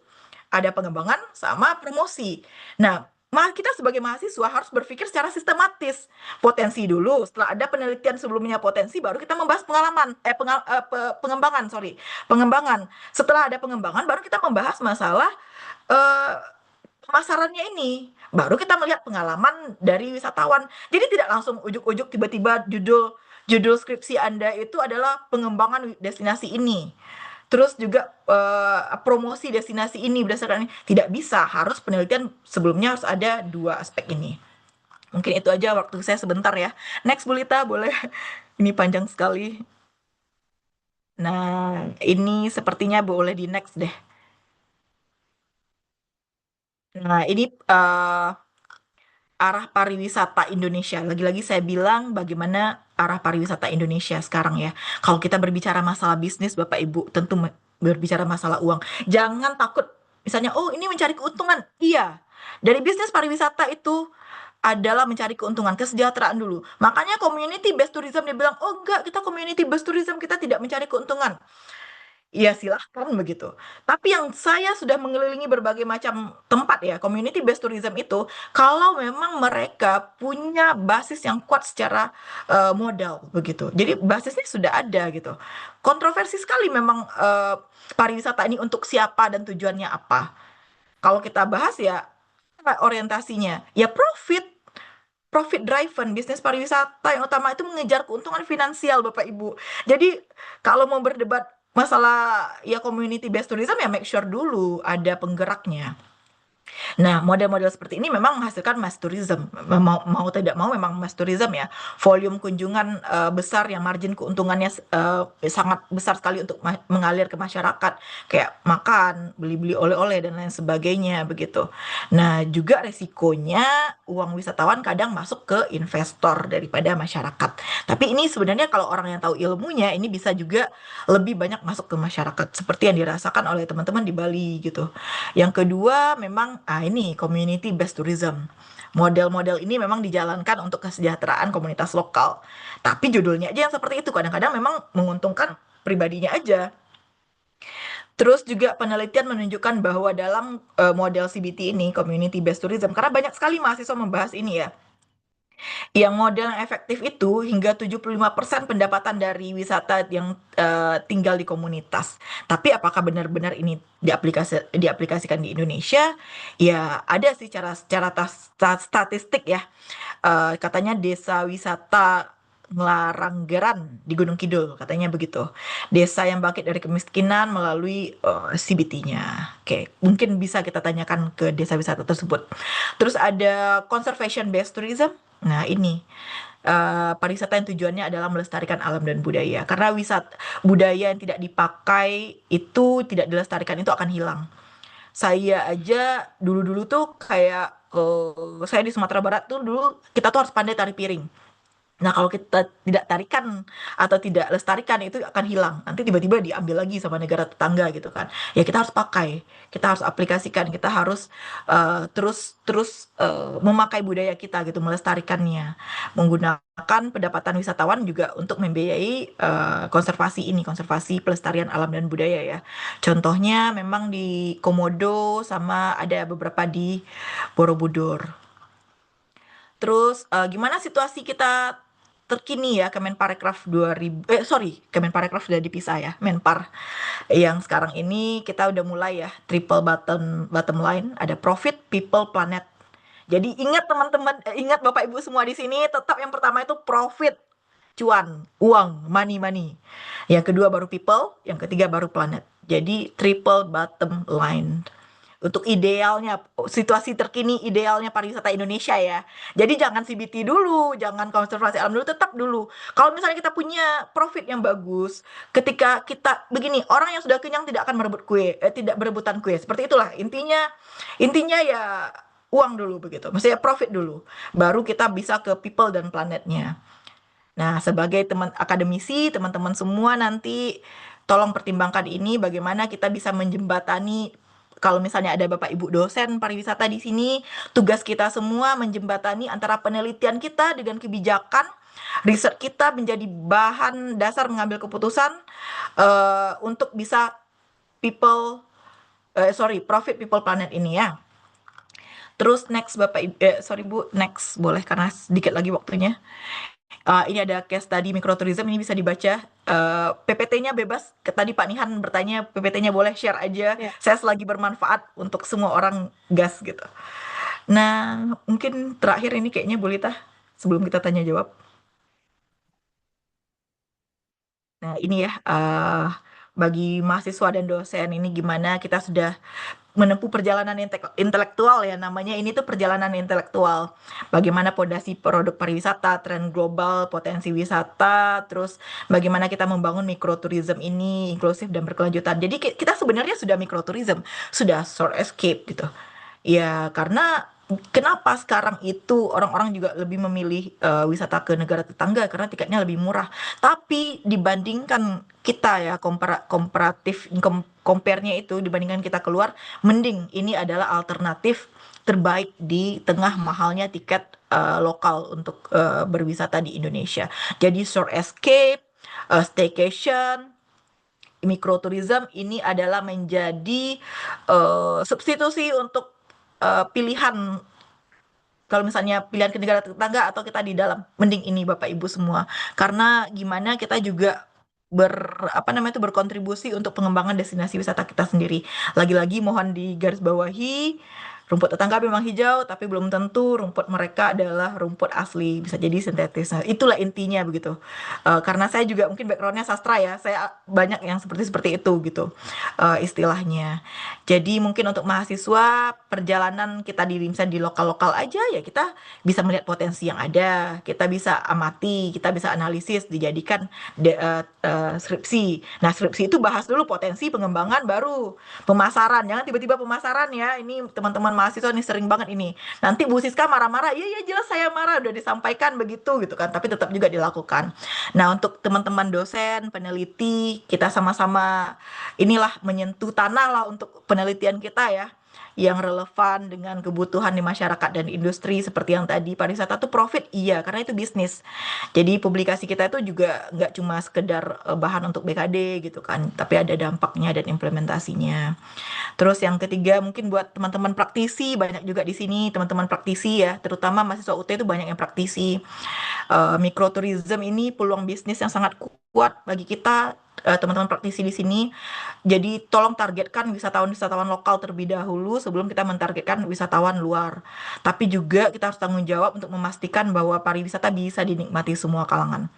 S3: ada pengembangan sama promosi. Nah, kita sebagai mahasiswa harus berpikir secara sistematis. Potensi dulu, setelah ada penelitian sebelumnya potensi, baru kita membahas pengembangan, sorry, pengembangan. Setelah ada pengembangan, baru kita membahas masalah eh, pemasarannya ini. Baru kita melihat pengalaman dari wisatawan. Jadi tidak langsung ujuk-ujuk tiba-tiba judul judul skripsi Anda itu adalah pengembangan destinasi ini. Terus juga promosi destinasi ini berdasarkan ini tidak bisa, harus penelitian sebelumnya harus ada dua aspek ini. Mungkin itu aja waktu saya sebentar ya. Next Bulita boleh. Ini panjang sekali. Nah, ini sepertinya boleh di next deh. Nah, ini arah pariwisata Indonesia. Lagi-lagi saya bilang bagaimana arah pariwisata Indonesia sekarang ya. Kalau kita berbicara masalah bisnis, Bapak Ibu, tentu berbicara masalah uang. Jangan takut, misalnya, oh ini mencari keuntungan. Iya, dari bisnis pariwisata itu adalah mencari keuntungan, kesejahteraan dulu. Makanya community based tourism dia bilang, oh enggak, kita community based tourism, kita tidak mencari keuntungan. Iya silahkan begitu. Tapi yang saya sudah mengelilingi berbagai macam tempat ya, community based tourism itu, kalau memang mereka punya basis yang kuat secara modal begitu. Jadi basisnya sudah ada gitu. Kontroversi sekali memang pariwisata ini untuk siapa dan tujuannya apa. Kalau kita bahas ya apa orientasinya, ya profit driven, bisnis pariwisata yang utama itu mengejar keuntungan finansial Bapak Ibu. Jadi kalau mau berdebat masalah ya community based tourism ya make sure dulu ada penggeraknya. Nah, model-model seperti ini memang menghasilkan mass tourism. Mau tidak mau memang mass tourism ya. Volume kunjungan besar yang margin keuntungannya sangat besar sekali untuk mengalir ke masyarakat. Kayak makan, beli-beli oleh-oleh dan lain sebagainya begitu. Nah, juga resikonya uang wisatawan kadang masuk ke investor daripada masyarakat. Tapi ini sebenarnya kalau orang yang tahu ilmunya ini bisa juga lebih banyak masuk ke masyarakat seperti yang dirasakan oleh teman-teman di Bali gitu. Yang kedua memang ini community based tourism. Model-model ini memang dijalankan untuk kesejahteraan komunitas lokal. Tapi judulnya aja yang seperti itu kadang-kadang memang menguntungkan pribadinya aja. Terus juga penelitian menunjukkan bahwa dalam model CBT ini, community based tourism, karena banyak sekali mahasiswa membahas ini ya. Yang model yang efektif itu hingga 75% pendapatan dari wisata yang tinggal di komunitas. Tapi apakah benar-benar ini diaplikasikan di Indonesia? Ya ada sih secara statistik ya. Katanya desa wisata Nglaranggeran di Gunung Kidul, katanya begitu. Desa yang bangkit dari kemiskinan melalui CBT-nya. Oke, mungkin bisa kita tanyakan ke desa wisata tersebut. Terus ada conservation based tourism. Nah, ini pariwisata yang tujuannya adalah melestarikan alam dan budaya. Karena wisata budaya yang tidak dipakai itu tidak dilestarikan itu akan hilang. Saya aja dulu-dulu tuh kayak saya di Sumatera Barat tuh dulu kita tuh harus pandai tari piring. Nah, kalau kita tidak tarikan atau tidak lestarikan itu akan hilang. Nanti tiba-tiba diambil lagi sama negara tetangga gitu kan. Ya kita harus pakai, kita harus aplikasikan, kita harus terus terus memakai budaya kita gitu, melestarikannya. Menggunakan pendapatan wisatawan juga untuk membiayai konservasi ini, konservasi pelestarian alam dan budaya ya. Contohnya memang di Komodo sama ada beberapa di Borobudur. Terus gimana situasi kita terkini ya Kemenparekraf 2000 Kemenparekraf sudah dipisah ya, Menpar yang sekarang ini kita udah mulai ya triple bottom bottom line, ada profit, people, planet. Jadi ingat teman-teman, ingat Bapak Ibu semua di sini tetap yang pertama itu profit, cuan, uang, money money. Yang kedua baru people, yang ketiga baru planet. Jadi triple bottom line untuk idealnya situasi terkini idealnya pariwisata Indonesia ya. Jadi jangan CBT dulu, jangan konservasi alam dulu, tetap dulu. Kalau misalnya kita punya profit yang bagus, ketika kita begini, orang yang sudah kenyang tidak akan merebut kue, tidak berebutan kue. Seperti itulah intinya. Intinya ya uang dulu begitu. Maksudnya profit dulu. Baru kita bisa ke people dan planetnya. Nah, sebagai teman akademisi, teman-teman semua nanti tolong pertimbangkan ini bagaimana kita bisa menjembatani kalau misalnya ada Bapak Ibu dosen pariwisata di sini, tugas kita semua menjembatani antara penelitian kita dengan kebijakan, riset kita menjadi bahan dasar mengambil keputusan untuk bisa profit people planet ini ya. Terus next Bapak Ibu, sorry Bu, next boleh karena sedikit lagi waktunya. Ini ada case tadi mikroturism ini bisa dibaca. PPT-nya bebas. Tadi Pak Nihan bertanya PPT-nya boleh share aja.
S1: Ya.
S3: Saya selagi bermanfaat untuk semua orang gas gitu. Nah, mungkin terakhir ini kayaknya Bu Lita sebelum kita tanya jawab. Nah, ini ya bagi mahasiswa dan dosen ini gimana kita sudah menempuh perjalanan intelektual ya namanya ini tuh perjalanan intelektual. Bagaimana pondasi produk pariwisata, tren global, potensi wisata, terus bagaimana kita membangun mikroturism ini inklusif dan berkelanjutan. Jadi kita sebenarnya sudah mikroturism, sudah short escape gitu. Ya, karena kenapa sekarang itu orang-orang juga lebih memilih wisata ke negara tetangga karena tiketnya lebih murah. Tapi dibandingkan kita ya komparatif compare-nya itu dibandingkan kita keluar, mending ini adalah alternatif terbaik di tengah mahalnya tiket lokal untuk berwisata di Indonesia. Jadi short escape, staycation, mikroturism ini adalah menjadi substitusi untuk pilihan kalau misalnya pilihan ke negara tetangga atau kita di dalam mending ini Bapak Ibu semua karena gimana kita juga berkontribusi untuk pengembangan destinasi wisata kita sendiri. Lagi-lagi mohon digarisbawahi rumput tetangga memang hijau tapi belum tentu rumput mereka adalah rumput asli, bisa jadi sintetis. Nah, itulah intinya begitu. Karena saya juga mungkin backgroundnya sastra ya, saya banyak yang seperti itu gitu istilahnya. Jadi mungkin untuk mahasiswa perjalanan kita misalnya di lokal-lokal aja ya kita bisa melihat potensi yang ada, kita bisa amati, kita bisa analisis dijadikan skripsi. Nah, skripsi itu bahas dulu potensi pengembangan baru pemasaran. Jangan tiba-tiba pemasaran ya. Ini teman-teman mahasiswa nih sering banget ini. Nanti Bu Siska marah-marah. Iya, iya jelas saya marah udah disampaikan begitu gitu kan. Tapi tetap juga dilakukan. Nah, untuk teman-teman dosen, peneliti, kita sama-sama inilah menyentuh tanah lah untuk penelitian kita ya yang relevan dengan kebutuhan di masyarakat dan industri seperti yang tadi pariwisata tuh profit iya karena itu bisnis. Jadi publikasi kita itu juga nggak cuma sekedar bahan untuk BKD gitu kan, tapi ada dampaknya dan implementasinya. Terus yang ketiga mungkin buat teman-teman praktisi banyak juga di sini teman-teman praktisi ya, terutama mahasiswa UT itu banyak yang praktisi. Mikroturism ini peluang bisnis yang sangat kuat bagi kita teman-teman praktisi di sini. Jadi tolong targetkan wisatawan-wisatawan lokal terlebih dahulu sebelum kita mentargetkan wisatawan luar. Tapi juga kita harus tanggung jawab untuk memastikan bahwa pariwisata bisa dinikmati semua kalangan,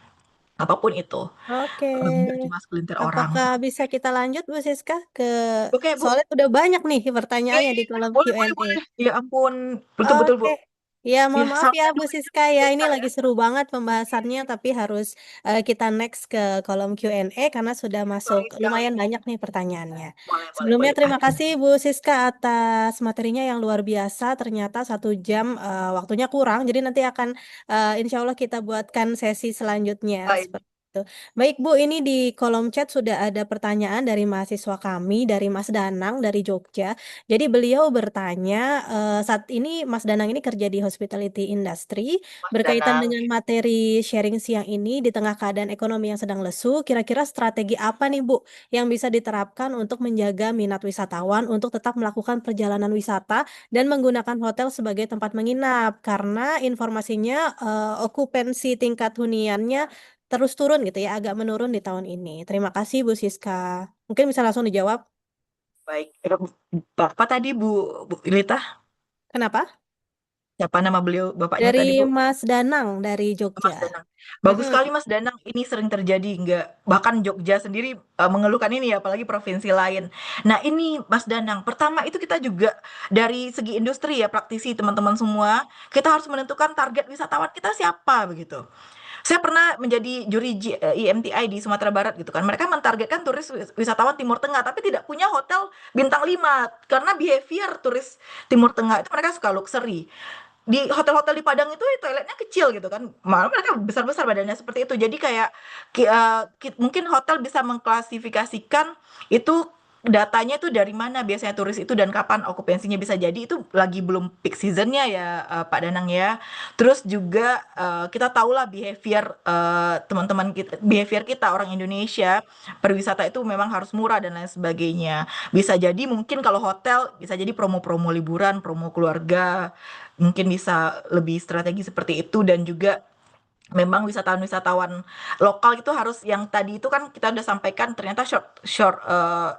S3: apapun itu,
S1: Oke,
S3: nggak cuma segelintir orang.
S1: apakah bisa kita lanjut Bu Siska ke
S3: Oke, Bu.
S1: soalnya udah banyak nih pertanyaannya di kolom
S3: Boleh, boleh,
S1: Q&A.
S3: boleh. Ya ampun, betul-betul, Bu.
S1: Oke. Ya,
S3: Ya,
S1: mohon maaf ya
S3: sampai
S1: Bu
S3: 2 jam
S1: Siska ya. Ini
S3: kita ya.
S1: lagi seru banget pembahasannya, tapi harus kita next ke kolom Q&A karena sudah masuk
S3: Sekali, sekali.
S1: lumayan banyak nih pertanyaannya.
S3: Boleh, boleh,
S1: Sebelumnya
S3: boleh.
S1: terima kasih Bu Siska atas materinya yang luar biasa. Ternyata 1 jam waktunya kurang, jadi nanti akan insya Allah kita buatkan sesi selanjutnya.
S3: Baik.
S1: Seperti itu. Baik Bu, ini di kolom chat sudah ada pertanyaan dari mahasiswa kami, dari Mas Danang dari Jogja. Jadi beliau bertanya, saat ini Mas Danang ini kerja di hospitality industry,
S3: Mas
S1: berkaitan
S3: Danang.
S1: dengan materi sharing siang ini di tengah keadaan ekonomi yang sedang lesu, kira-kira strategi apa nih Bu yang bisa diterapkan untuk menjaga minat wisatawan untuk tetap melakukan perjalanan wisata dan menggunakan hotel sebagai tempat menginap? Karena informasinya okupansi tingkat huniannya terus turun gitu ya, agak menurun di tahun ini. Terima kasih Bu Siska. Mungkin bisa langsung dijawab.
S3: Baik. Bapak tadi, Bu, Bu Ilita,
S1: Kenapa?
S3: siapa nama beliau, bapaknya
S1: Dari
S3: tadi, Bu?
S1: Mas Danang dari
S3: Mas
S1: Jogja.
S3: Danang. Bagus
S1: Mm-mm.
S3: sekali, Mas Danang. Ini sering terjadi, nggak, bahkan Jogja sendiri mengeluhkan ini ya, apalagi provinsi lain. Nah, ini Mas Danang. Pertama itu kita juga dari segi industri ya, praktisi teman-teman semua, kita harus menentukan target wisatawan kita siapa begitu. Saya pernah menjadi juri IMTI di Sumatera Barat gitu kan. Mereka mentargetkan turis wisatawan Timur Tengah, tapi tidak punya hotel bintang 5 karena behavior turis Timur Tengah itu mereka suka luxury. Di hotel-hotel di Padang itu toiletnya kecil gitu kan, malah mereka besar-besar badannya seperti itu. Jadi kayak mungkin hotel bisa mengklasifikasikan itu datanya itu dari mana biasanya turis itu dan kapan okupansinya, bisa jadi itu lagi belum peak seasonnya ya, Pak Danang ya. Terus juga kita tahulah behavior teman-teman kita, behavior kita orang Indonesia, perwisata itu memang harus murah dan lain sebagainya. Bisa jadi mungkin kalau hotel bisa jadi promo-promo liburan, promo keluarga, mungkin bisa lebih strategi seperti itu. Dan juga memang wisatawan-wisatawan lokal itu harus, yang tadi itu kan kita udah sampaikan, ternyata short short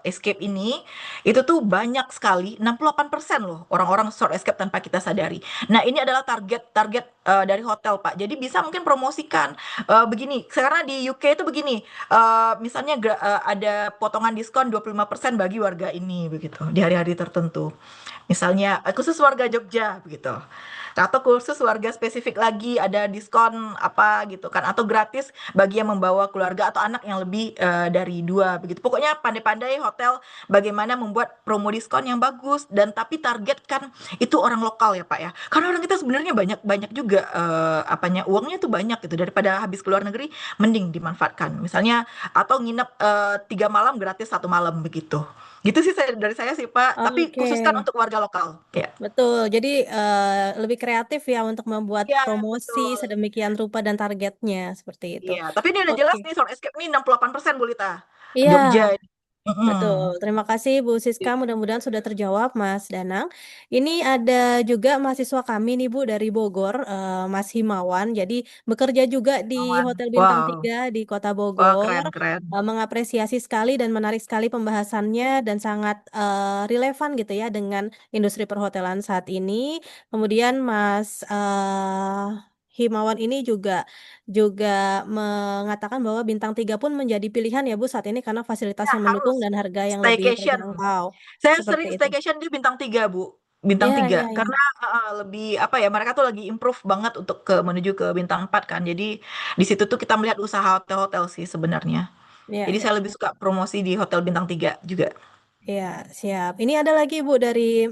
S3: escape ini itu tuh banyak sekali, 68% loh orang-orang short escape tanpa kita sadari. Nah, ini adalah target-target dari hotel, Pak. Jadi bisa mungkin promosikan begini. Karena di UK itu begini, misalnya ada potongan diskon 25% bagi warga ini begitu di hari-hari tertentu. Misalnya khusus warga Jogja begitu. Atau khusus warga spesifik lagi ada diskon apa gitu kan, atau gratis bagi yang membawa keluarga atau anak yang lebih dari dua begitu. Pokoknya pandai-pandai hotel bagaimana membuat promo diskon yang bagus, dan tapi targetkan itu orang lokal ya Pak ya. Karena orang kita sebenarnya banyak-banyak juga apanya, uangnya tuh banyak gitu, daripada habis keluar negeri mending dimanfaatkan. Misalnya atau nginep 3 malam gratis 1 malam begitu. Gitu sih dari saya sih Pak, tapi
S1: Oke,
S3: khususkan untuk warga lokal. Ya.
S1: betul. Jadi lebih kreatif ya untuk membuat
S3: Ya,
S1: promosi
S3: betul.
S1: sedemikian rupa dan targetnya seperti itu.
S3: Iya, tapi ini udah
S1: Oke,
S3: jelas nih Sound Escape nih 68% Bu Lita. Jogja.
S1: iya.
S3: Mm-mm.
S1: Betul, terima kasih Bu Siska. Mudah-mudahan sudah terjawab, Mas Danang. Ini ada juga mahasiswa kami nih Bu dari Bogor, Mas Himawan. Jadi bekerja juga di
S3: Aman.
S1: Hotel Bintang
S3: Wow,
S1: 3 di Kota
S3: wah
S1: Bogor.
S3: keren keren.
S1: Mengapresiasi sekali dan menarik sekali pembahasannya dan sangat relevan gitu ya dengan industri perhotelan saat ini. Kemudian Mas Himawan ini juga mengatakan bahwa bintang 3 pun menjadi pilihan ya Bu saat ini karena
S3: Ya
S1: fasilitasnya mendukung
S3: harus
S1: dan harga yang lebih
S3: staycation.
S1: terjangkau.
S3: Saya
S1: Seperti
S3: sering
S1: itu.
S3: staycation di bintang 3 Bu. Bintang
S1: Iya,
S3: 3
S1: iya, iya.
S3: karena lebih apa ya, mereka tuh lagi improve banget untuk menuju ke bintang 4 kan. Jadi di situ tuh kita melihat usaha hotel-hotel sih sebenarnya.
S1: Iya,
S3: Jadi
S1: iya.
S3: saya lebih suka promosi di hotel bintang 3 juga.
S1: Iya, siap. Ini ada lagi Bu dari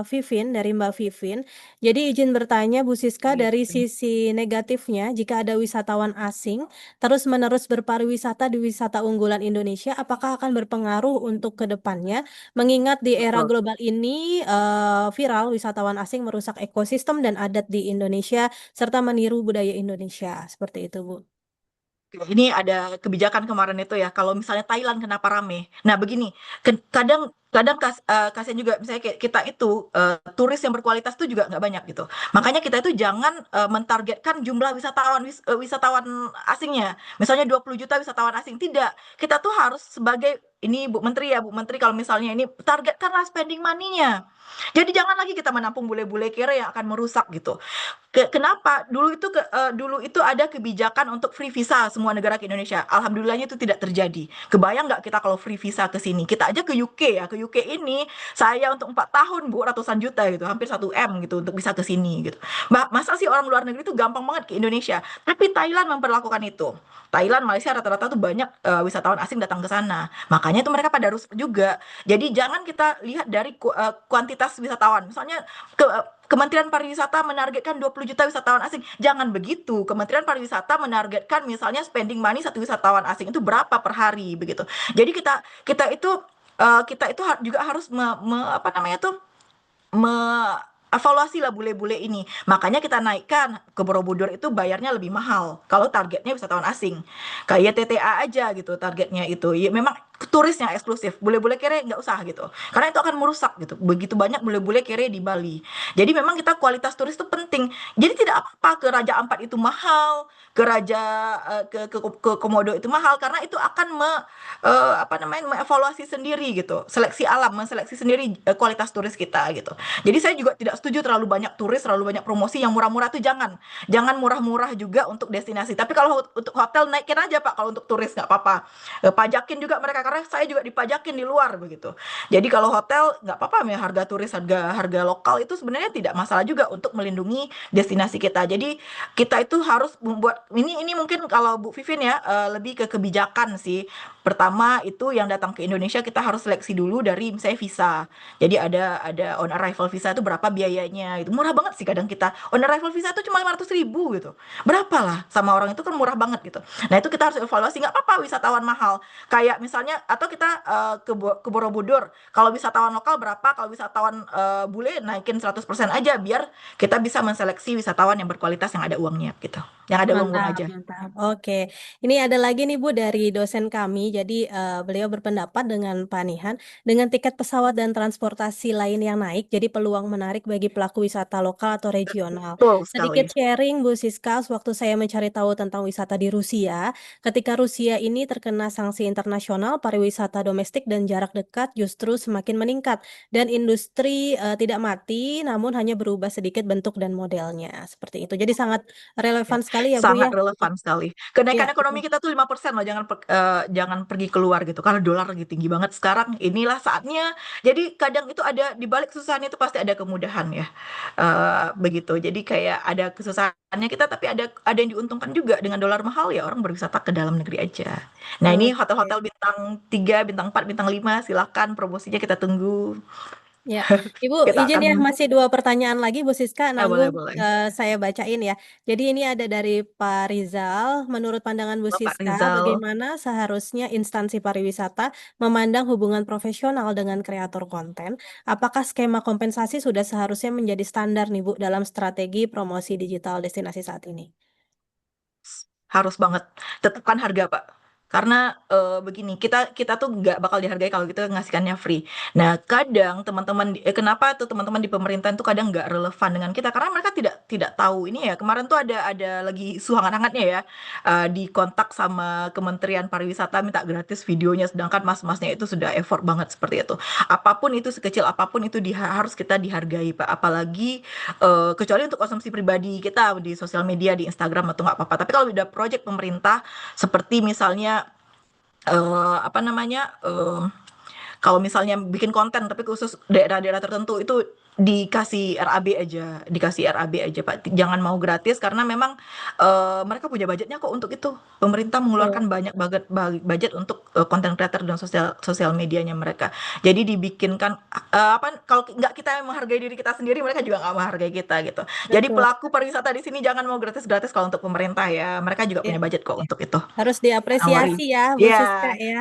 S1: Vivin, dari Mbak Vivin. Jadi izin bertanya Bu Siska, dari sisi negatifnya, jika ada wisatawan asing terus-menerus berpariwisata di wisata unggulan Indonesia, apakah akan berpengaruh untuk ke depannya? Mengingat di era
S3: Betul.
S1: global ini viral wisatawan asing merusak ekosistem dan adat di Indonesia serta meniru budaya Indonesia. Seperti itu, Bu.
S3: Ini ada kebijakan kemarin itu ya, kalau misalnya Thailand kenapa rame. Nah begini, kadang kadang kasihan juga misalnya kayak kita itu turis yang berkualitas itu juga nggak banyak gitu. Makanya kita itu jangan mentargetkan jumlah wisatawan asingnya. Misalnya 20 juta wisatawan asing. Tidak. Kita tuh harus sebagai ini Bu Menteri ya, Bu Menteri kalau misalnya ini targetkanlah spending money-nya. Jadi jangan lagi kita menampung bule-bule kere yang akan merusak gitu. Kenapa? Dulu itu ada kebijakan untuk free visa semua negara ke Indonesia. Alhamdulillahnya itu tidak terjadi. Kebayang nggak kita kalau free visa ke sini? Kita aja ke UK ya, ke UK ini saya untuk 4 tahun Bu ratusan juta gitu, hampir 1 M gitu untuk bisa ke sini gitu. Masa sih orang luar negeri itu gampang banget ke Indonesia? Tapi Thailand memperlakukan itu. Thailand, Malaysia rata-rata tuh banyak wisatawan asing datang ke sana. Makanya itu mereka pada rusuh juga. Jadi jangan kita lihat dari kuantitas wisatawan. Misalnya Kementerian Pariwisata menargetkan 20 juta wisatawan asing. Jangan begitu. Kementerian Pariwisata menargetkan misalnya spending money satu wisatawan asing itu berapa per hari begitu. Jadi kita itu juga harus apa namanya tuh evaluasi lah bule-bule ini. Makanya kita naikkan ke Borobudur itu bayarnya lebih mahal. Kalau targetnya wisatawan asing. Kayak TTA aja gitu targetnya itu. Ya, memang turisnya eksklusif. Bule-bule kere nggak usah gitu. Karena itu akan merusak gitu. Begitu banyak bule-bule kere di Bali. Jadi memang kita kualitas turis itu penting. Jadi tidak apa-apa ke Raja Ampat itu mahal, ke Raja ke Komodo itu mahal karena itu akan apa namanya mengevaluasi sendiri gitu. Seleksi alam, menseleksi sendiri kualitas turis kita gitu. Jadi saya juga tidak setuju terlalu banyak turis, terlalu banyak promosi yang murah-murah tuh jangan. Jangan murah-murah juga untuk destinasi. Tapi kalau untuk hotel naikin aja Pak, kalau untuk turis nggak apa-apa. Pajakin juga mereka karena saya juga dipajakin di luar begitu. Jadi kalau hotel nggak apa-apa ya harga turis, harga harga lokal itu sebenarnya tidak masalah juga untuk melindungi destinasi kita. Jadi kita itu harus membuat ini mungkin kalau Bu Vivin ya lebih ke kebijakan sih. Pertama itu yang datang ke Indonesia kita harus seleksi dulu dari misalnya visa. Jadi ada on arrival visa itu berapa biayanya itu murah banget sih kadang kita on arrival visa itu cuma 500.000 gitu. Berapa lah sama orang itu kan murah banget gitu. Nah itu kita harus evaluasi nggak apa-apa wisatawan mahal. Kayak misalnya atau kita ke Borobudur. Kalau wisatawan lokal berapa? Kalau wisatawan bule naikin 100% aja biar kita bisa menseleksi wisatawan yang berkualitas yang ada uangnya gitu. Yang ada uang-uang
S1: Mantap,
S3: aja.
S1: mantap. Oke, ini ada lagi nih Bu dari dosen kami. Jadi beliau berpendapat dengan Pak Nihan, dengan tiket pesawat dan transportasi lain yang naik, jadi peluang menarik bagi pelaku wisata lokal atau regional.
S3: Betul
S1: Sedikit
S3: sekali.
S1: sharing Bu Siska, waktu saya mencari tahu tentang wisata di Rusia, ketika Rusia ini terkena sanksi internasional, pariwisata domestik dan jarak dekat justru semakin meningkat, dan industri tidak mati, namun hanya berubah sedikit bentuk dan modelnya. Seperti itu. Jadi sangat relevan sekali ya Bu
S3: Sangat
S1: ya.
S3: relevan sekali.
S1: Iya,
S3: Kenaikan
S1: betul.
S3: ekonomi kita tuh 5% loh, jangan pergi keluar gitu. Karena dolar lagi tinggi banget sekarang, inilah saatnya. Jadi kadang itu ada di balik kesusahan itu pasti ada kemudahan ya. Begitu. Jadi kayak ada kesusahannya kita tapi ada yang diuntungkan juga dengan dolar mahal ya orang berwisata ke dalam negeri aja. Nah, ini
S1: Oke.
S3: hotel-hotel bintang 3, bintang 4, bintang 5 silahkan promosinya kita tunggu.
S1: Ya, Ibu
S3: Kita
S1: izin
S3: akan
S1: ya masih 2 pertanyaan lagi Bu Siska
S3: boleh
S1: nanggung
S3: boleh.
S1: saya bacain ya. Jadi ini ada dari Pak Rizal. Menurut pandangan Bu
S3: Bapak
S1: Siska,
S3: Rizal.
S1: bagaimana seharusnya instansi pariwisata memandang hubungan profesional dengan kreator konten? Apakah skema kompensasi sudah seharusnya menjadi standar nih Bu dalam strategi promosi digital destinasi saat ini?
S3: Harus banget tetapkan harga Pak karena begini kita kita tuh nggak bakal dihargai kalau kita ngasihkannya free. Nah kadang kenapa tuh teman-teman di pemerintahan tuh kadang nggak relevan dengan kita karena mereka tidak tahu ini ya kemarin tuh ada lagi isu hangat-hangatnya ya di kontak sama Kementerian Pariwisata minta gratis videonya sedangkan mas-masnya itu sudah effort banget seperti itu. Apapun itu sekecil apapun itu harus kita dihargai Pak apalagi kecuali untuk konsumsi pribadi kita di sosial media di Instagram atau nggak apa-apa tapi kalau udah project pemerintah seperti misalnya apa namanya kalau misalnya bikin konten tapi khusus daerah-daerah tertentu itu dikasih RAB aja Pak. Jangan mau gratis karena memang mereka punya budgetnya kok untuk itu. Pemerintah mengeluarkan
S1: Betul.
S3: banyak banget budget untuk content creator dan sosial sosial medianya mereka. Jadi dibikinkan apa kalau nggak kita yang menghargai diri kita sendiri, mereka juga nggak menghargai kita gitu. Jadi
S1: Betul.
S3: pelaku pariwisata di sini jangan mau gratis-gratis kalau untuk pemerintah ya. Mereka juga
S1: Ya,
S3: punya budget kok untuk itu.
S1: harus
S3: Don't worry.
S1: diapresiasi ya Bu
S3: Ya,
S1: Siska ya.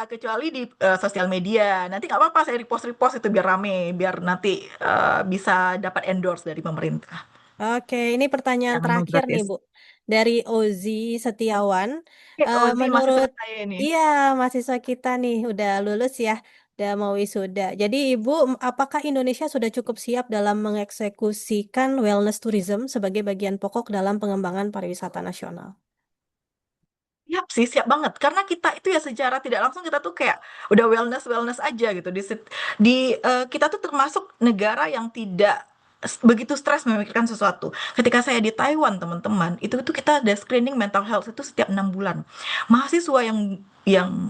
S3: kecuali di sosial media. Nanti nggak apa-apa saya repost-repost itu biar rame, biar nanti bisa dapat endorse dari pemerintah.
S1: Oke, ini pertanyaan
S3: Jangan mau
S1: terakhir nih,
S3: gratis.
S1: Bu. Dari Ozi Setiawan.
S3: Ozi
S1: Menurut,
S3: mahasiswa saya ini.
S1: iya, mahasiswa kita nih, udah lulus ya. udah mau wisuda. Jadi Ibu, apakah Indonesia sudah cukup siap dalam mengeksekusikan wellness tourism sebagai bagian pokok dalam pengembangan pariwisata nasional?
S3: Siap sih, siap banget. Karena kita itu ya secara tidak langsung kita tuh kayak udah wellness aja gitu. Kita tuh termasuk negara yang tidak begitu stres memikirkan sesuatu. Ketika saya di Taiwan, teman-teman, itu tuh kita ada screening mental health itu setiap 6 bulan. Mahasiswa yang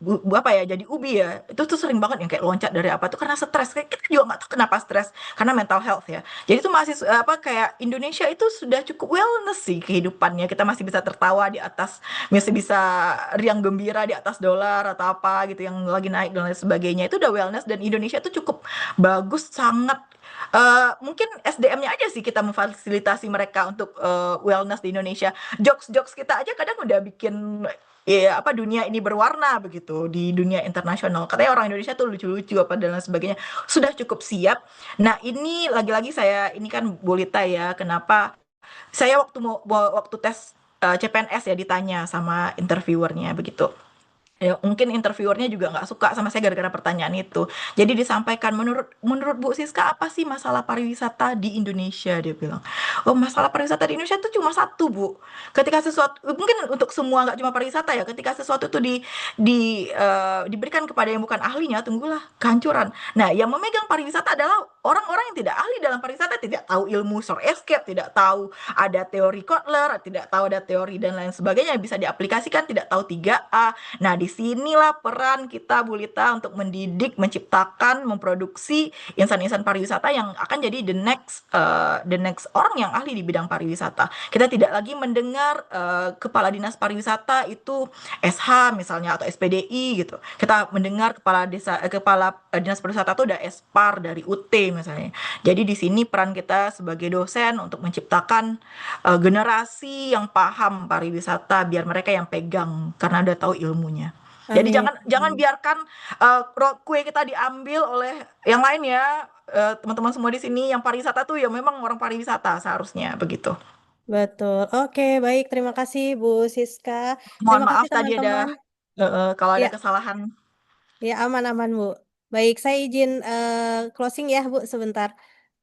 S3: apa ya jadi ubi ya itu tuh sering banget yang kayak loncat dari apa tuh karena stres kayak kita juga nggak tahu kenapa stres karena mental health ya jadi itu masih apa kayak Indonesia itu sudah cukup wellness sih kehidupannya. Kita masih bisa tertawa di atas, masih bisa riang gembira di atas dolar atau apa gitu yang lagi naik dan lain sebagainya. Itu udah wellness dan Indonesia itu cukup bagus sangat. Mungkin SDM-nya aja sih kita memfasilitasi mereka untuk wellness di Indonesia. Jokes-jokes kita aja kadang udah bikin ya apa dunia ini berwarna begitu di dunia internasional. Katanya orang Indonesia tuh lucu-lucu apa dan lain sebagainya. Sudah cukup siap. Nah, ini lagi-lagi saya ini kan Bolita ya. Kenapa saya waktu tes CPNS ya ditanya sama interviewernya begitu. Ya, mungkin interviewernya juga nggak suka sama saya gara-gara pertanyaan itu. Jadi disampaikan menurut menurut Bu Siska apa sih masalah pariwisata di Indonesia? Dia bilang, oh masalah pariwisata di Indonesia itu cuma satu Bu. Ketika sesuatu mungkin untuk semua nggak cuma pariwisata ya. Ketika sesuatu itu diberikan kepada yang bukan ahlinya, tunggulah kehancuran. Nah, yang memegang pariwisata adalah orang-orang yang tidak ahli dalam pariwisata, tidak tahu ilmu shore escape, tidak tahu ada teori Kotler, tidak tahu ada teori dan lain sebagainya yang bisa diaplikasikan, tidak tahu 3A. Nah, disinilah peran kita Bu Lita untuk mendidik, menciptakan, memproduksi insan-insan pariwisata yang akan jadi the next orang yang ahli di bidang pariwisata. Kita tidak lagi mendengar kepala dinas pariwisata itu SH misalnya atau SPDI gitu. Kita mendengar kepala dinas pariwisata itu udah Espar dari UT misalnya. Jadi di sini peran kita sebagai dosen untuk menciptakan generasi yang paham pariwisata biar mereka yang pegang karena udah tahu ilmunya. Jadi
S1: Amin.
S3: jangan jangan biarkan kue kita diambil oleh yang lain ya. Teman-teman semua di sini yang pariwisata tuh ya memang orang pariwisata seharusnya begitu.
S1: Betul. Oke, baik. Terima kasih Bu Siska.
S3: Mohon
S1: Terima kasih
S3: maaf tadi ada
S1: teman-teman.
S3: kalau ada
S1: Ya,
S3: kesalahan.
S1: ya aman-aman Bu. Baik, saya izin closing ya Bu sebentar.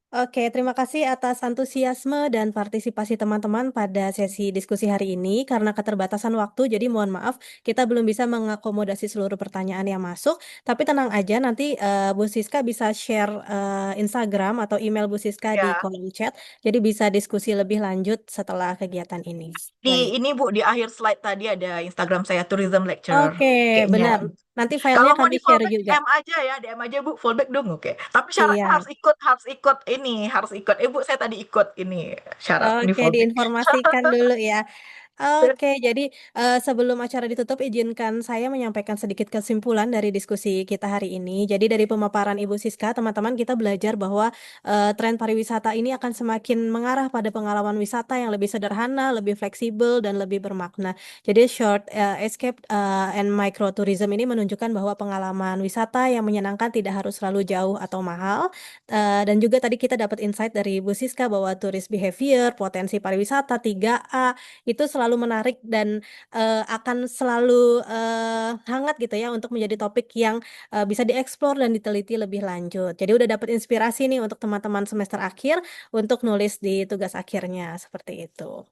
S1: Oke, terima kasih atas antusiasme dan partisipasi teman-teman pada sesi diskusi hari ini. Karena keterbatasan waktu, jadi mohon maaf kita belum bisa mengakomodasi seluruh pertanyaan yang masuk. Tapi tenang aja, nanti Bu Siska bisa share Instagram atau email Bu Siska di
S3: Ya,
S1: kolom chat. Jadi bisa diskusi lebih lanjut setelah kegiatan ini. Baik.
S3: ini Bu di akhir slide tadi ada Instagram saya Tourism Lecturer
S1: Oke,
S3: kayaknya.
S1: benar. Nanti filenya
S3: Kalau mau
S1: kami
S3: di
S1: share
S3: fallback
S1: juga.
S3: DM aja ya, DM aja Bu, fallback dong, oke. Tapi syaratnya
S1: Siap.
S3: harus ikut ini, harus ikut. Bu, saya tadi ikut ini syarat di
S1: Oke,
S3: fallback.
S1: diinformasikan dulu ya. Oke, jadi sebelum acara ditutup, izinkan saya menyampaikan sedikit kesimpulan dari diskusi kita hari ini. Jadi dari pemaparan Ibu Siska, teman-teman kita belajar bahwa tren pariwisata ini akan semakin mengarah pada pengalaman wisata yang lebih sederhana, lebih fleksibel, dan lebih bermakna. Jadi short escape and microtourism ini menunjukkan bahwa pengalaman wisata yang menyenangkan tidak harus selalu jauh atau mahal. Dan juga tadi kita dapat insight dari Ibu Siska bahwa tourist behavior, potensi pariwisata 3A itu selalu menarik dan akan selalu hangat gitu ya untuk menjadi topik yang bisa dieksplor dan diteliti lebih lanjut. Jadi udah dapat inspirasi nih untuk teman-teman semester akhir untuk nulis di tugas akhirnya seperti itu.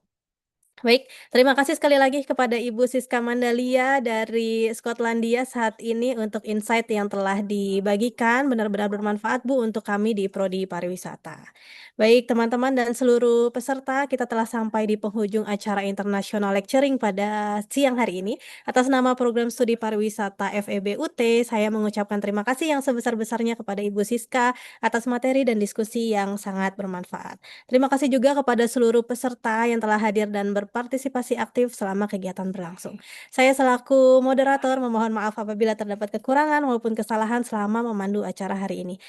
S1: Baik, terima kasih sekali lagi kepada Ibu Siska Mandalia dari Skotlandia saat ini untuk insight yang telah dibagikan. Benar-benar bermanfaat Bu untuk kami di Prodi Pariwisata. Baik, teman-teman dan seluruh peserta, kita telah sampai di penghujung acara International Lecturing pada siang hari ini. Atas nama Program Studi Pariwisata FEB UT, saya mengucapkan terima kasih yang sebesar-besarnya kepada Ibu Siska atas materi dan diskusi yang sangat bermanfaat. Terima kasih juga kepada seluruh peserta yang telah hadir dan berpartisipasi aktif selama kegiatan berlangsung. Saya selaku moderator memohon maaf apabila terdapat kekurangan maupun kesalahan selama memandu acara hari ini.